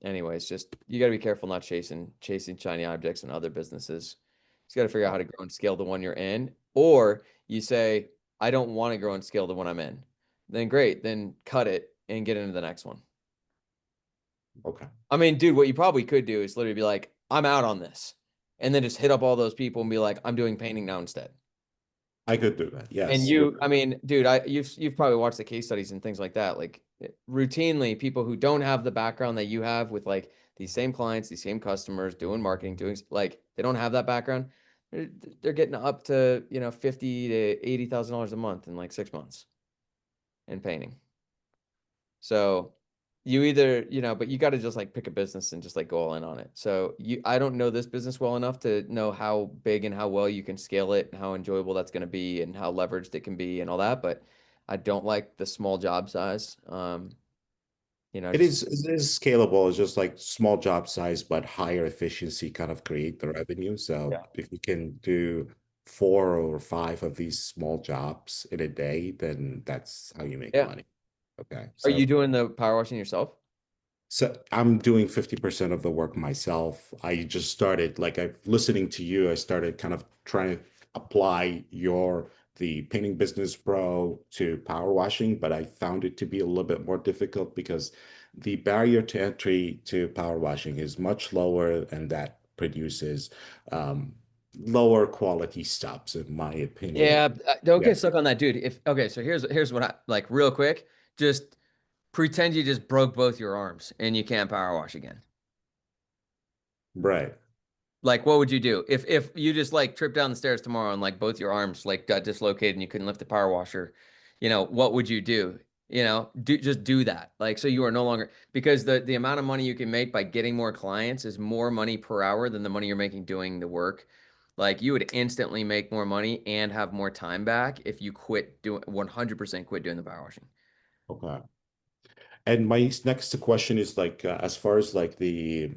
anyways, just you got to be careful not chasing shiny objects in other businesses. You got to figure out how to grow and scale the one you're in, or you say, I don't want to grow and scale the one I'm in. Then great, then cut it and get into the next one. Okay. I mean, dude, what you probably could do is literally be like, I'm out on this, and then just hit up all those people and be like, I'm doing painting now instead. I could do that. And Yes. I mean, dude, you've probably watched the case studies and things like that. Like routinely, people who don't have the background that you have with like these same clients, these same customers, doing marketing, doing like they don't have that background. They're getting up to, 50 to $80,000 a month in like 6 months in painting. So you either, but you got to just like pick a business and just like go all in on it. So I don't know this business well enough to know how big and how well you can scale it and how enjoyable that's going to be and how leveraged it can be and all that. But I don't like the small job size. It Just, is scalable. It's just like small job size, but higher efficiency kind of create the revenue. So yeah. if you can do 4 or 5 of these small jobs in a day, then that's how you make Yeah. money. Okay. Are you doing the power washing yourself? So I'm doing 50% of the work myself. I just started, like, I listening to you, I started kind of trying to apply the painting business pro to power washing, but I found it to be a little bit more difficult because the barrier to entry to power washing is much lower, and that produces lower quality stops, in my opinion. Yeah, don't Yeah. get stuck on that, dude. Okay, so here's what I like real quick. Just pretend you just broke both your arms and you can't power wash again. Right. Like, what would you do if you just like tripped down the stairs tomorrow and like both your arms like got dislocated and you couldn't lift the power washer? What would you do? Just do that. Like, so you are no longer because the amount of money you can make by getting more clients is more money per hour than the money you're making doing the work. Like you would instantly make more money and have more time back if you quit doing 100% quit doing the power washing. Okay. And my next question is like, as far as like the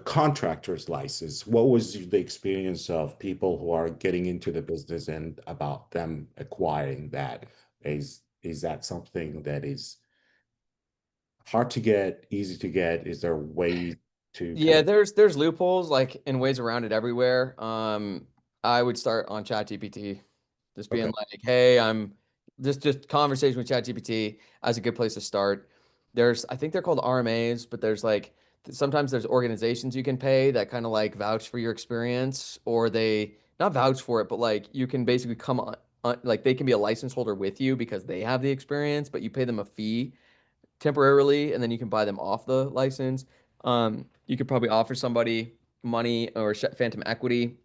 contractor's license, what was the experience of people who are getting into the business and about them acquiring that? Is that something that is hard to get, easy to get? Is there ways to kind Yeah, of, there's loopholes like and ways around it everywhere. I would start on ChatGPT, just being okay, like, "Hey, I'm just conversation with ChatGPT as a good place to start." I think they're called RMAs, but there's like sometimes there's organizations you can pay that kind of like vouch for your experience, or they not vouch for it, but like you can basically come on like they can be a license holder with you because they have the experience, but you pay them a fee temporarily, and then you can buy them off the license. You could probably offer somebody money or phantom equity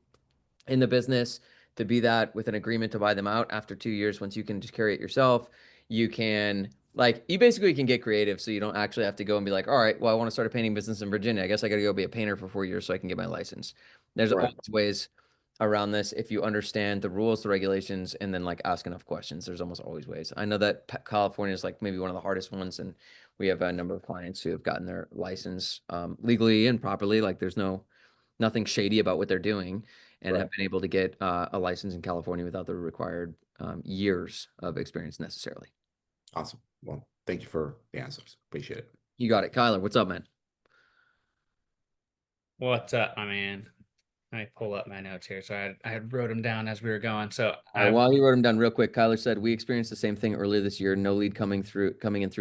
in the business to be that with an agreement to buy them out after 2 years. Once you can just carry it yourself, you can like you basically can get creative, so you don't actually have to go and be like, all right, well, I want to start a painting business in Virginia. I guess I got to go be a painter for 4 years so I can get my license. There's right? always ways around this if you understand the rules, the regulations, and then like ask enough questions. There's almost always ways. I know that California is like maybe one of the hardest ones, and we have a number of clients who have gotten their license legally and properly. Like there's nothing shady about what they're doing, and Right. have been able to get a license in California without the required years of experience necessarily. Awesome. Well, thank you for the answers. Appreciate it. You got it, Kyler. What's up, man? What's up, my man? Let me pull up my notes here. So I wrote them down as we were going. So All right, while you wrote them down real quick, Kyler said we experienced the same thing earlier this year. No lead coming in through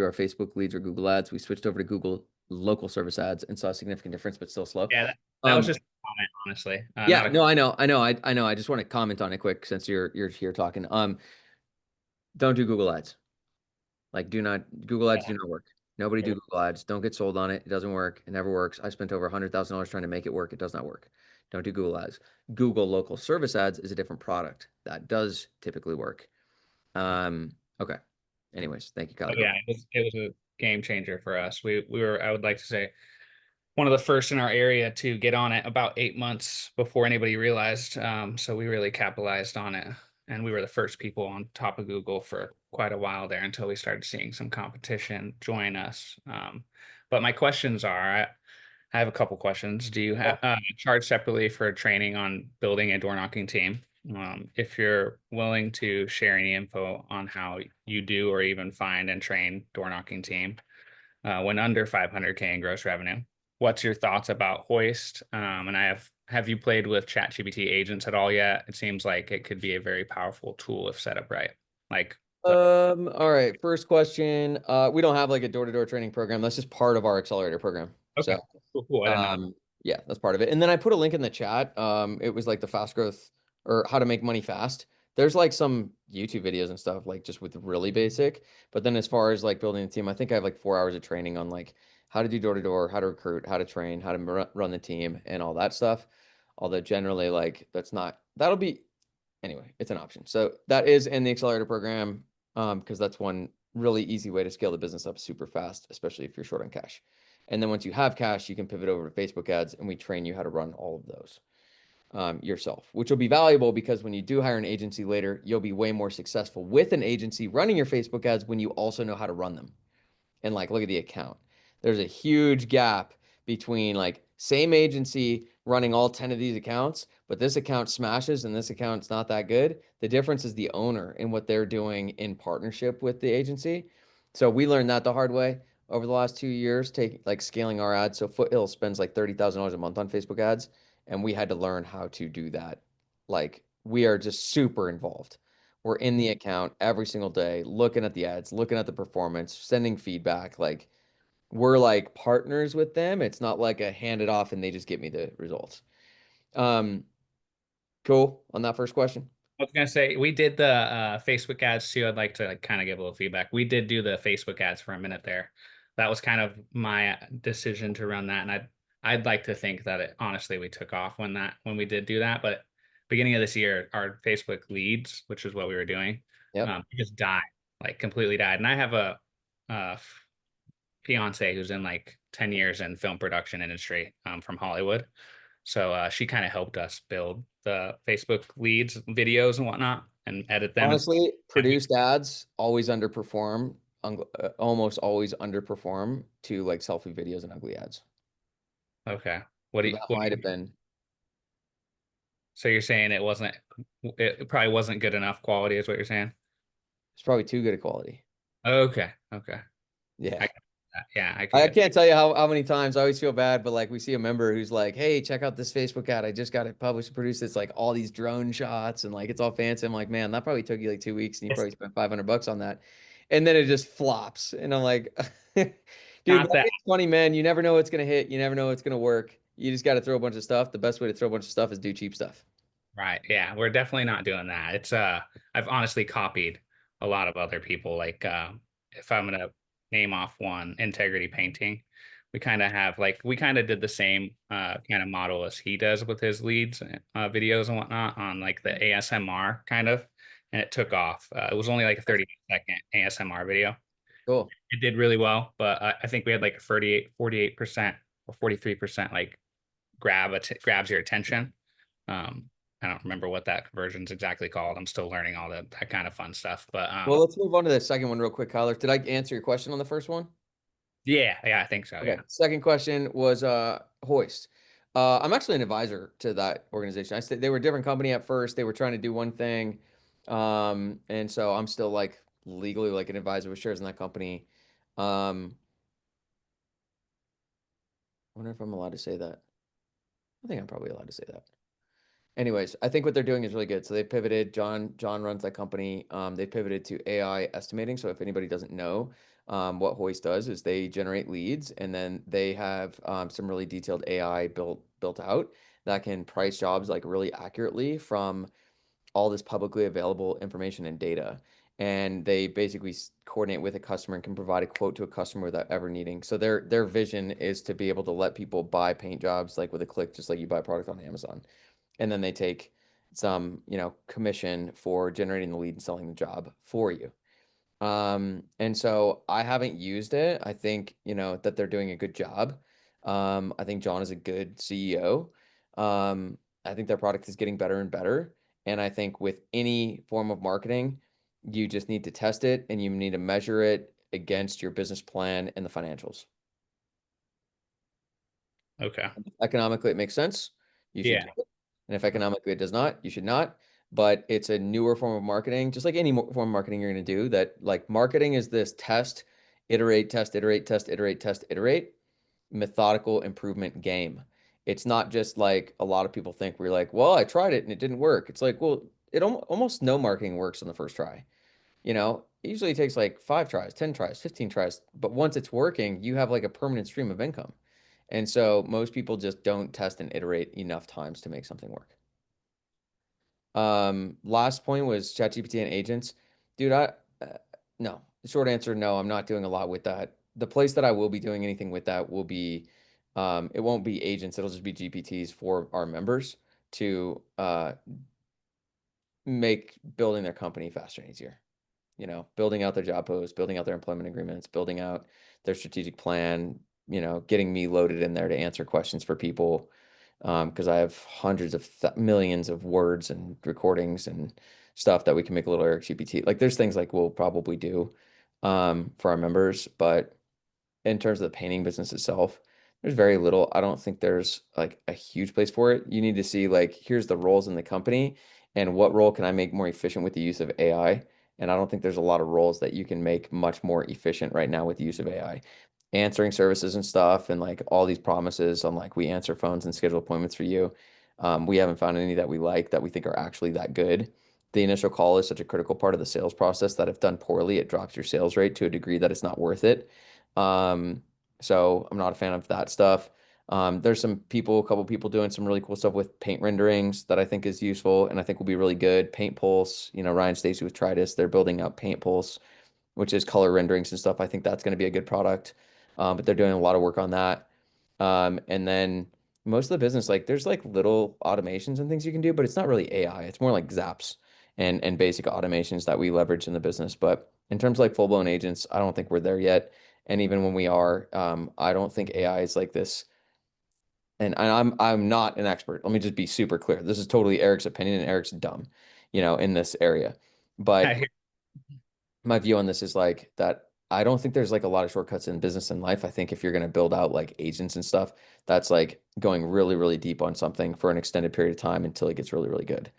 our Facebook leads or Google ads. We switched over to Google local service ads and saw a significant difference, but still slow. yeah, that was just a comment, honestly. Yeah, Not a, no, I know. I just want to comment on it quick since you're here talking. Don't do Google ads. Like, Google ads yeah, do not work. Nobody do Google ads. Don't get sold on it. It doesn't work. It never works. I spent over $100,000 trying to make it work. It does not work. Don't do Google ads. Google local service ads is a different product that does typically work. Okay. Anyways, thank you, Kyle. yeah, it was a game changer for us. We were, I would like to say, one of the first in our area to get on it about 8 months before anybody realized. So we really capitalized on it. And we were the first people on top of Google for quite a while there until we started seeing some competition join us. But my questions are, I have a couple questions. Do you have charge separately for training on building a door knocking team? If you're willing to share any info on how you do or even find and train door knocking team when under 500K in gross revenue. What's your thoughts about Hoist? And have you played with ChatGPT agents at all yet? It seems like it could be a very powerful tool if set up right. Like, All right. First question. We don't have like a door-to-door training program. That's just part of our accelerator program. okay, cool. I didn't know. Yeah, that's part of it. And then I put a link in the chat. It was like the fast growth or how to make money fast. There's like some YouTube videos and stuff like just with really basic. But then as far as like building a team, I think I have like 4 hours of training on like how to do door-to-door, how to recruit, how to train, how to run the team and all that stuff. Although generally like that'll be anyway, it's an option. So that is in the accelerator program because that's one really easy way to scale the business up super fast, especially if you're short on cash. And then once you have cash, you can pivot over to Facebook ads, and we train you how to run all of those yourself, which will be valuable because when you do hire an agency later, you'll be way more successful with an agency running your Facebook ads when you also know how to run them. And like, look at the account. There's a huge gap between like same agency running all 10 of these accounts, but this account smashes and this account's not that good. The difference is the owner and what they're doing in partnership with the agency. So we learned that the hard way over the last 2 years, scaling our ads. So Foothill spends like $30,000 a month on Facebook ads, and we had to learn how to do that. Like we are just super involved. We're in the account every single day, looking at the ads, looking at the performance, sending feedback. Like we're like partners with them. It's not like a hand it off and they just get me the results. Cool on that first question. I was gonna say we did the Facebook ads too. I'd like to kind of give a little feedback. We did do the Facebook ads for a minute there. That was kind of my decision to run that, and I'd like to think that it honestly we took off when we did do that. But beginning of this year, our Facebook leads, which is what we were doing, just died, like completely died. And I have a fiance who's in like 10 years in film production industry from Hollywood. So she kind of helped us build the Facebook leads, videos, and whatnot, and edit them. Honestly, produced ads always underperform, almost always underperform to like selfie videos and ugly ads. Okay. What do So you? that might have been. So you're saying it probably wasn't good enough quality, is what you're saying? It's probably too good a quality. Okay. Okay. Yeah. I get that. Yeah, I could I get. can't tell you how many times I always feel bad, but like we see a member who's like, "Hey, check out this Facebook ad. I just got it published and produced. It's like all these drone shots and like it's all fancy." I'm like, "Man, that probably took you like 2 weeks and you probably spent $500 on that." And then it just flops. And I'm like, dude, Not that. marketing's funny, man. You never know what's gonna hit. You never know what's gonna work. You just got to throw a bunch of stuff. The best way to throw a bunch of stuff is do cheap stuff. Right. Yeah, we're definitely not doing that. I've honestly copied a lot of other people. Like if I'm gonna name off one, Integrity Painting. We kind of did the same kind of model as he does with his leads, videos and whatnot on like the ASMR kind of, and it took off. It was only like a 30-second ASMR video. Cool. It did really well, but I think we had like a 48% or 43% like grabs your attention. Um, I don't remember what that conversion's exactly called. I'm still learning all that kind of fun stuff. But Well, let's move on to the second one real quick, Kyler. Did I answer your question on the first one? yeah, I think so. Okay. Yeah. Second question was Hoist. I'm actually an advisor to that organization. I said they were a different company at first. They were trying to do one thing. And so I'm still like legally like an advisor with shares in that company. I wonder if I'm allowed to say that. I think I'm probably allowed to say that. Anyways, I think what they're doing is really good. So they pivoted. John runs that company. They pivoted to AI estimating. So if anybody doesn't know, what Hoist does is they generate leads, and then they have some really detailed AI built out that can price jobs like really accurately from all this publicly available information and data. And they basically coordinate with a customer and can provide a quote to a customer without ever needing. So their vision is to be able to let people buy paint jobs like with a click, just like you buy a product on Amazon. And then they take some, commission for generating the lead and selling the job for you. And so I haven't used it. I think, that they're doing a good job. I think John is a good CEO. I think their product is getting better and better. And I think with any form of marketing, you just need to test it and you need to measure it against your business plan and the financials. Okay. Economically, it makes sense. You should Yeah. do it. And if economically it does not, you should not. But it's a newer form of marketing, just like any form of marketing you're going to do. That like marketing is this test, iterate, test, iterate, test, iterate, test, iterate, methodical improvement game. It's not just like a lot of people think we're like, well, I tried it and it didn't work. It's like, well, almost no marketing works on the first try. It usually takes like 5 tries, 10 tries, 15 tries. But once it's working, you have like a permanent stream of income. And so most people just don't test and iterate enough times to make something work. Last point was ChatGPT and agents. Dude, no. The short answer, no, I'm not doing a lot with that. The place that I will be doing anything with that will be, it won't be agents, it'll just be GPTs for our members to make building their company faster and easier. Building out their job posts, building out their employment agreements, building out their strategic plan, getting me loaded in there to answer questions for people. Because I have hundreds of millions of words and recordings and stuff that we can make a little Eric GPT. Like there's things like we'll probably do for our members, but in terms of the painting business itself, there's very little. I don't think there's like a huge place for it. You need to see like here's the roles in the company and what role can I make more efficient with the use of AI. And I don't think there's a lot of roles that you can make much more efficient right now with the use of AI. Answering services and stuff and like all these promises on like we answer phones and schedule appointments for you. We haven't found any that we like that we think are actually that good. The initial call is such a critical part of the sales process that if done poorly, it drops your sales rate to a degree that it's not worth it. So I'm not a fan of that stuff. There's a couple people doing some really cool stuff with paint renderings that I think is useful and I think will be really good. Paint Pulse, Ryan Stacy with Tritus, they're building out Paint Pulse, which is color renderings and stuff. I think that's going to be a good product. But they're doing a lot of work on that. And then most of the business, like there's like little automations and things you can do, but it's not really AI. It's more like Zaps and basic automations that we leverage in the business. But in terms of like full blown agents, I don't think we're there yet. And even when we are, I don't think AI is like this and I'm not an expert. Let me just be super clear. This is totally Eric's opinion, and Eric's dumb, in this area. I But hear- my view on this is like that I don't think there's like a lot of shortcuts in business and life. I think if you're going to build out like agents and stuff, that's like going really, really deep on something for an extended period of time until it gets really, really good.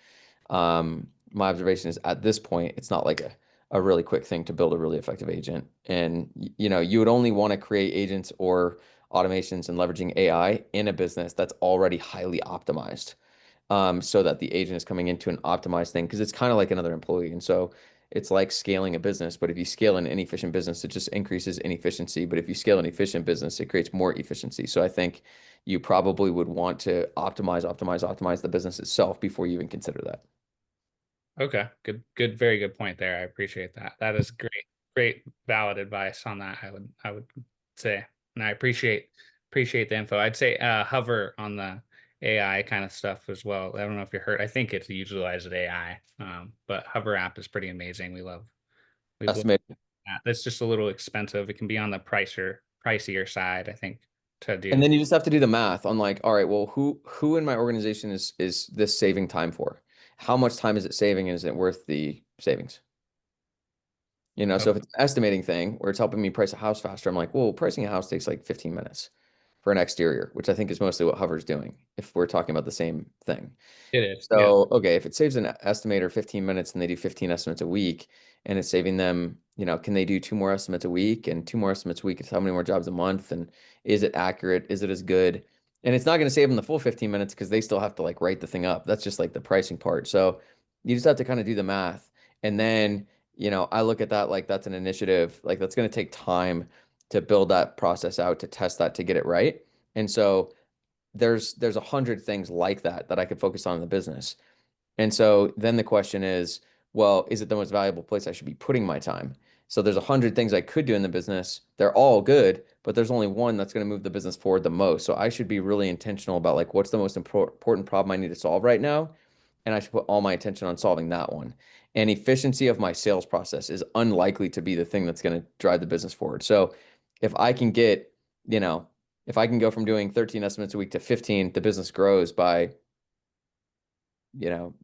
My observation is at this point, it's not like a really quick thing to build a really effective agent. And you would only want to create agents or automations and leveraging AI in a business that's already highly optimized, so that the agent is coming into an optimized thing because it's kind of like another employee. And so it's like scaling a business, but if you scale an inefficient business, it just increases inefficiency. But if you scale an efficient business, it creates more efficiency. So I think you probably would want to optimize the business itself before you even consider that. Okay, good, very good point there. I appreciate that. That is great, valid advice on that. I would say, and I appreciate the info. I'd say hover on the AI kind of stuff as well. I don't know if you heard. I think it's utilized AI, but Hover app is pretty amazing. We've looked Estimate. at that. That's just a little expensive. It can be on the pricier side, I think, to And do. then you just have to do the math on like, all right, well, who in my organization is this saving time for? How much time is it saving and is it worth the savings? So if Okay. it's an estimating thing where it's helping me price a house faster, I'm like, well, pricing a house takes like 15 minutes for an exterior, which I think is mostly what Hover's doing, if we're talking about the same thing. It is, yeah, So, okay, if it saves an estimator 15 minutes and they do 15 estimates a week and it's saving them, can they do two more estimates a week, and two more estimates a week is how many more jobs a month? And is it accurate? Is it as good? And it's not going to save them the full 15 minutes because they still have to like write the thing up. That's just like the pricing part. So you just have to kind of do the math. And then, I look at that like that's an initiative, like that's going to take time to build that process out, to test that, to get it right. And so there's 100 things like that I could focus on in the business. And so then the question is, well, is it the most valuable place I should be putting my time? So there's 100 things I could do in the business. They're all good, but there's only one that's going to move the business forward the most. So I should be really intentional about like what's the most important problem I need to solve right now, and I should put all my attention on solving that one. And efficiency of my sales process is unlikely to be the thing that's going to drive the business forward. So if I can get, you know, if I can go from doing 13 estimates a week to 15, the business grows by,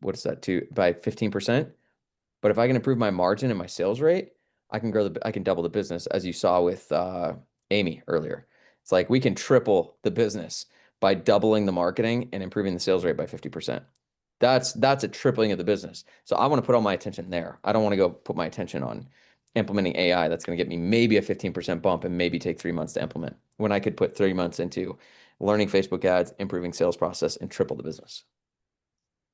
what is that, by 15%. But if I can improve my margin and my sales rate, I can double the business, as you saw with Amy earlier. It's like we can triple the business by doubling the marketing and improving the sales rate by 50%. That's a tripling of the business. So I want to put all my attention there. I don't want to go put my attention on implementing AI that's going to get me maybe a 15% bump and maybe take 3 months to implement, when I could put 3 months into learning Facebook ads, improving sales process, and triple the business.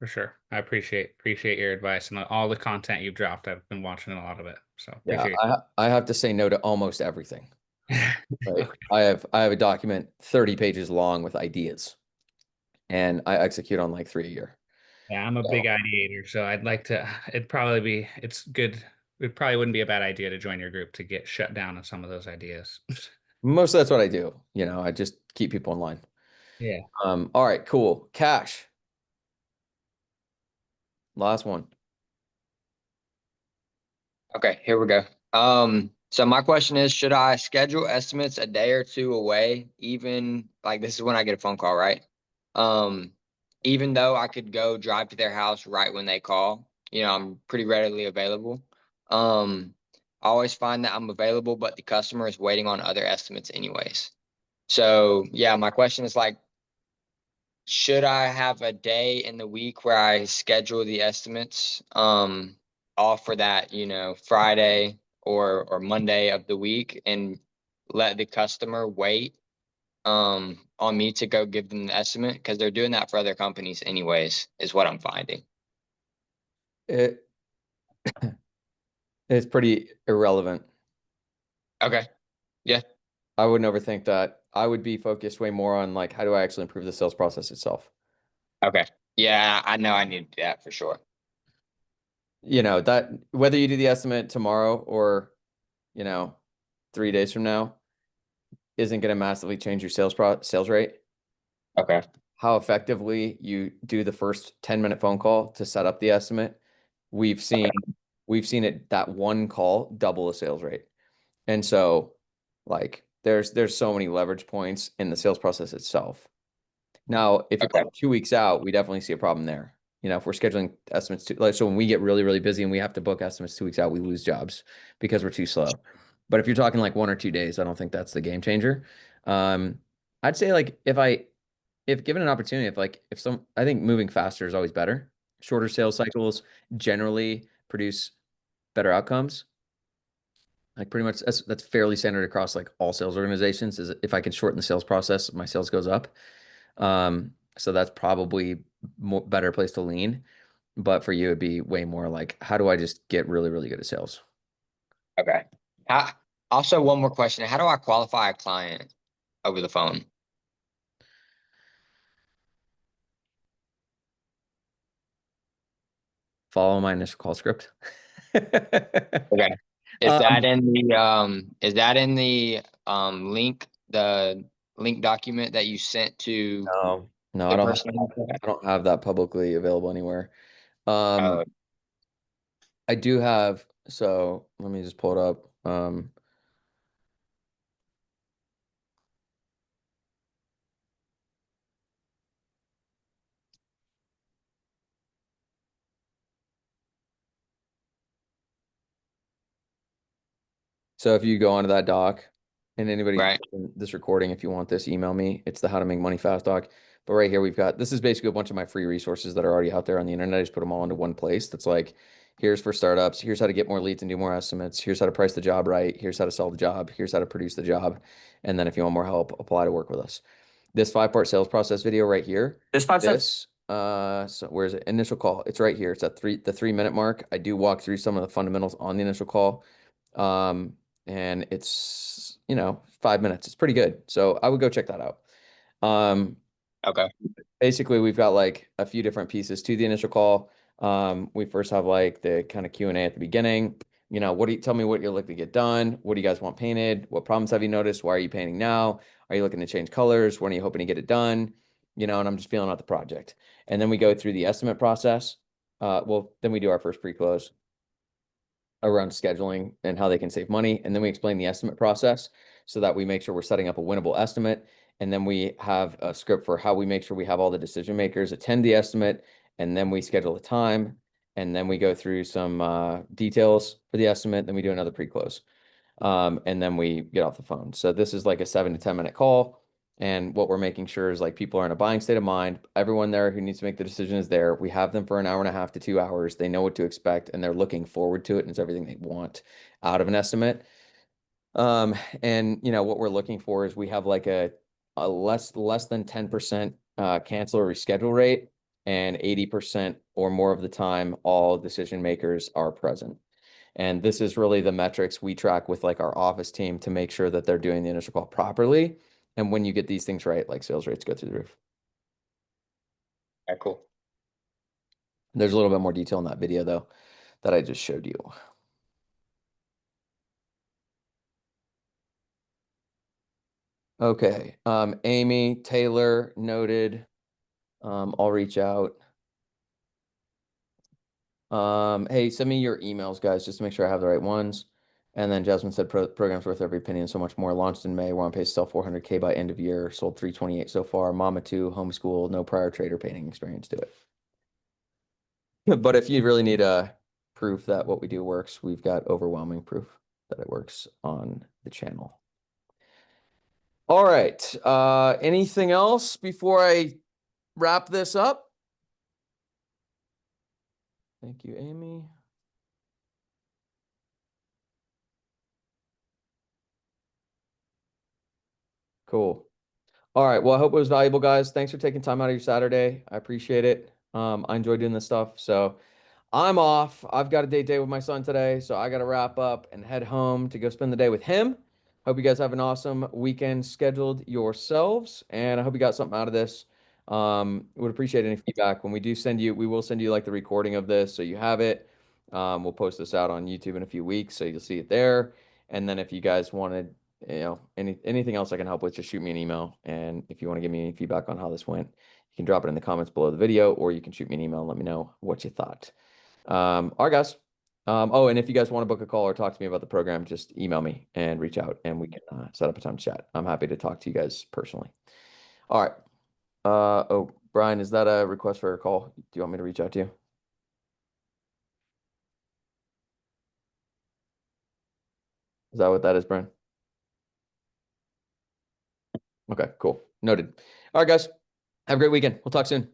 for sure. I appreciate your advice and all the content you've dropped. I've been watching a lot of it, so Yeah, appreciate I have to say no to almost everything. it. Like Okay. I have a document 30 pages long with ideas, and I execute on like 3 a year. Yeah, I'm a So big ideator, so I'd like to. It's good. It probably wouldn't be a bad idea to join your group to get shut down on some of those ideas. most of that's what I do. I just keep people in line. Yeah. All right, cool. Cash. Last one. Okay, here we go. So my question is, should I schedule estimates a day or two away, even like this is when I get a phone call, right? Um, Even though I could go drive to their house right when they call, I'm pretty readily available. I always find that I'm available, but the customer is waiting on other estimates anyways. So yeah, my question is like, should I have a day in the week where I schedule the estimates off for that, Friday or Monday of the week, and let the customer wait on me to go give them the estimate, because they're doing that for other companies anyways, is what I'm finding. It it's pretty irrelevant. Okay. Yeah. I wouldn't overthink that. I would be focused way more on like how do I actually improve the sales process itself. Okay. Yeah, I know I need to do that for sure. That whether you do the estimate tomorrow or, you know, 3 days from now isn't going to massively change your sales rate. Okay. How effectively you do the first 10-minute phone call to set up the estimate, we've seen it, that one call double the sales rate. And so like there's so many leverage points in the sales process itself. Now, if it's Okay. like 2 weeks out, we definitely see a problem there. You know, if we're scheduling estimates like, so when we get really, really busy and we have to book estimates 2 weeks out, we lose jobs because we're too slow. But if you're talking like 1 or 2 days, I don't think that's the game changer. I'd say like if given an opportunity, I think moving faster is always better. Shorter sales cycles generally produce better outcomes. Like pretty much that's fairly standard across like all sales organizations is if I can shorten the sales process, my sales goes up. So that's probably more better place to lean. But for you, it'd be way more like, how do I just get really, really good at sales? Okay. Also, one more question. How do I qualify a client over the phone? Follow my initial call script. Okay. Is that in the the link document that you sent to No, the person? I don't have that publicly available anywhere. Oh, I do have, so let me just pull it up. So if you go onto that doc and anybody right. in this recording, if you want this, email me. It's the How to Make Money Fast doc. But right here, this is basically a bunch of my free resources that are already out there on the internet. I just put them all into one place. That's like, here's for startups. Here's how to get more leads and do more estimates. Here's how to price the job right. Here's how to sell the job. Here's how to produce the job. And then if you want more help, apply to work with us. This 5-part sales process video right here. So where's it? Initial call. It's right here. It's at the 3-minute mark. I do walk through some of the fundamentals on the initial call. And it's, 5 minutes. It's pretty good. So I would go check that out. Okay. Basically we've got like a few different pieces to the initial call. We first have like the kind of Q&A at the beginning. Tell me what you're looking to get done? What do you guys want painted? What problems have you noticed? Why are you painting now? Are you looking to change colors? When are you hoping to get it done? And I'm just feeling out the project. And then we go through the estimate process. Then we do our first pre-close around scheduling and how they can save money. And then we explain the estimate process so that we make sure we're setting up a winnable estimate. And then we have a script for how we make sure we have all the decision makers attend the estimate. And then we schedule a time. And then we go through some details for the estimate. Then we do another pre-close. And then we get off the phone. So this is like a 7 to 10 minute call. And what we're making sure is like people are in a buying state of mind. Everyone there who needs to make the decision is there. We have them for an hour and a half to 2 hours. They know what to expect and they're looking forward to it. And it's everything they want out of an estimate. And what we're looking for is we have like a less than 10% cancel or reschedule rate, and 80% or more of the time, all decision makers are present. And this is really the metrics we track with like our office team to make sure that they're doing the initial call properly. And when you get these things right, like sales rates go through the roof. Okay, cool. There's a little bit more detail in that video though, that I just showed you. Okay. Amy, Taylor, noted. I'll reach out. Hey, send me your emails, guys, just to make sure I have the right ones. And then Jasmine said program's worth every penny and so much more. Launched in May. We're on pace to sell 400K by end of year. Sold 328 so far. Mama 2, homeschool, no prior trade or painting experience to it. But if you really need a proof that what we do works, we've got overwhelming proof that it works on the channel. All right. Anything else before I wrap this up? Thank you, Amy. Cool. All right. Well, I hope it was valuable, guys. Thanks for taking time out of your Saturday. I appreciate it. I enjoy doing this stuff. So I'm off. I've got a day with my son today. So I got to wrap up and head home to go spend the day with him. Hope you guys have an awesome weekend scheduled yourselves. And I hope you got something out of this. Would appreciate any feedback. When we do send you, we will send you like the recording of this so you have it. We'll post this out on YouTube in a few weeks, so you'll see it there. And then if you guys wanted, anything else I can help with, just shoot me an email. And if you want to give me any feedback on how this went, you can drop it in the comments below the video, or you can shoot me an email and let me know what you thought. All right, guys. And if you guys want to book a call or talk to me about the program, just email me and reach out and we can set up a time to chat. I'm happy to talk to you guys personally. All right. Oh, Brian, is that a request for a call? Do you want me to reach out to you? Is that what that is, Brian? Okay, cool. Noted. All right, guys. Have a great weekend. We'll talk soon.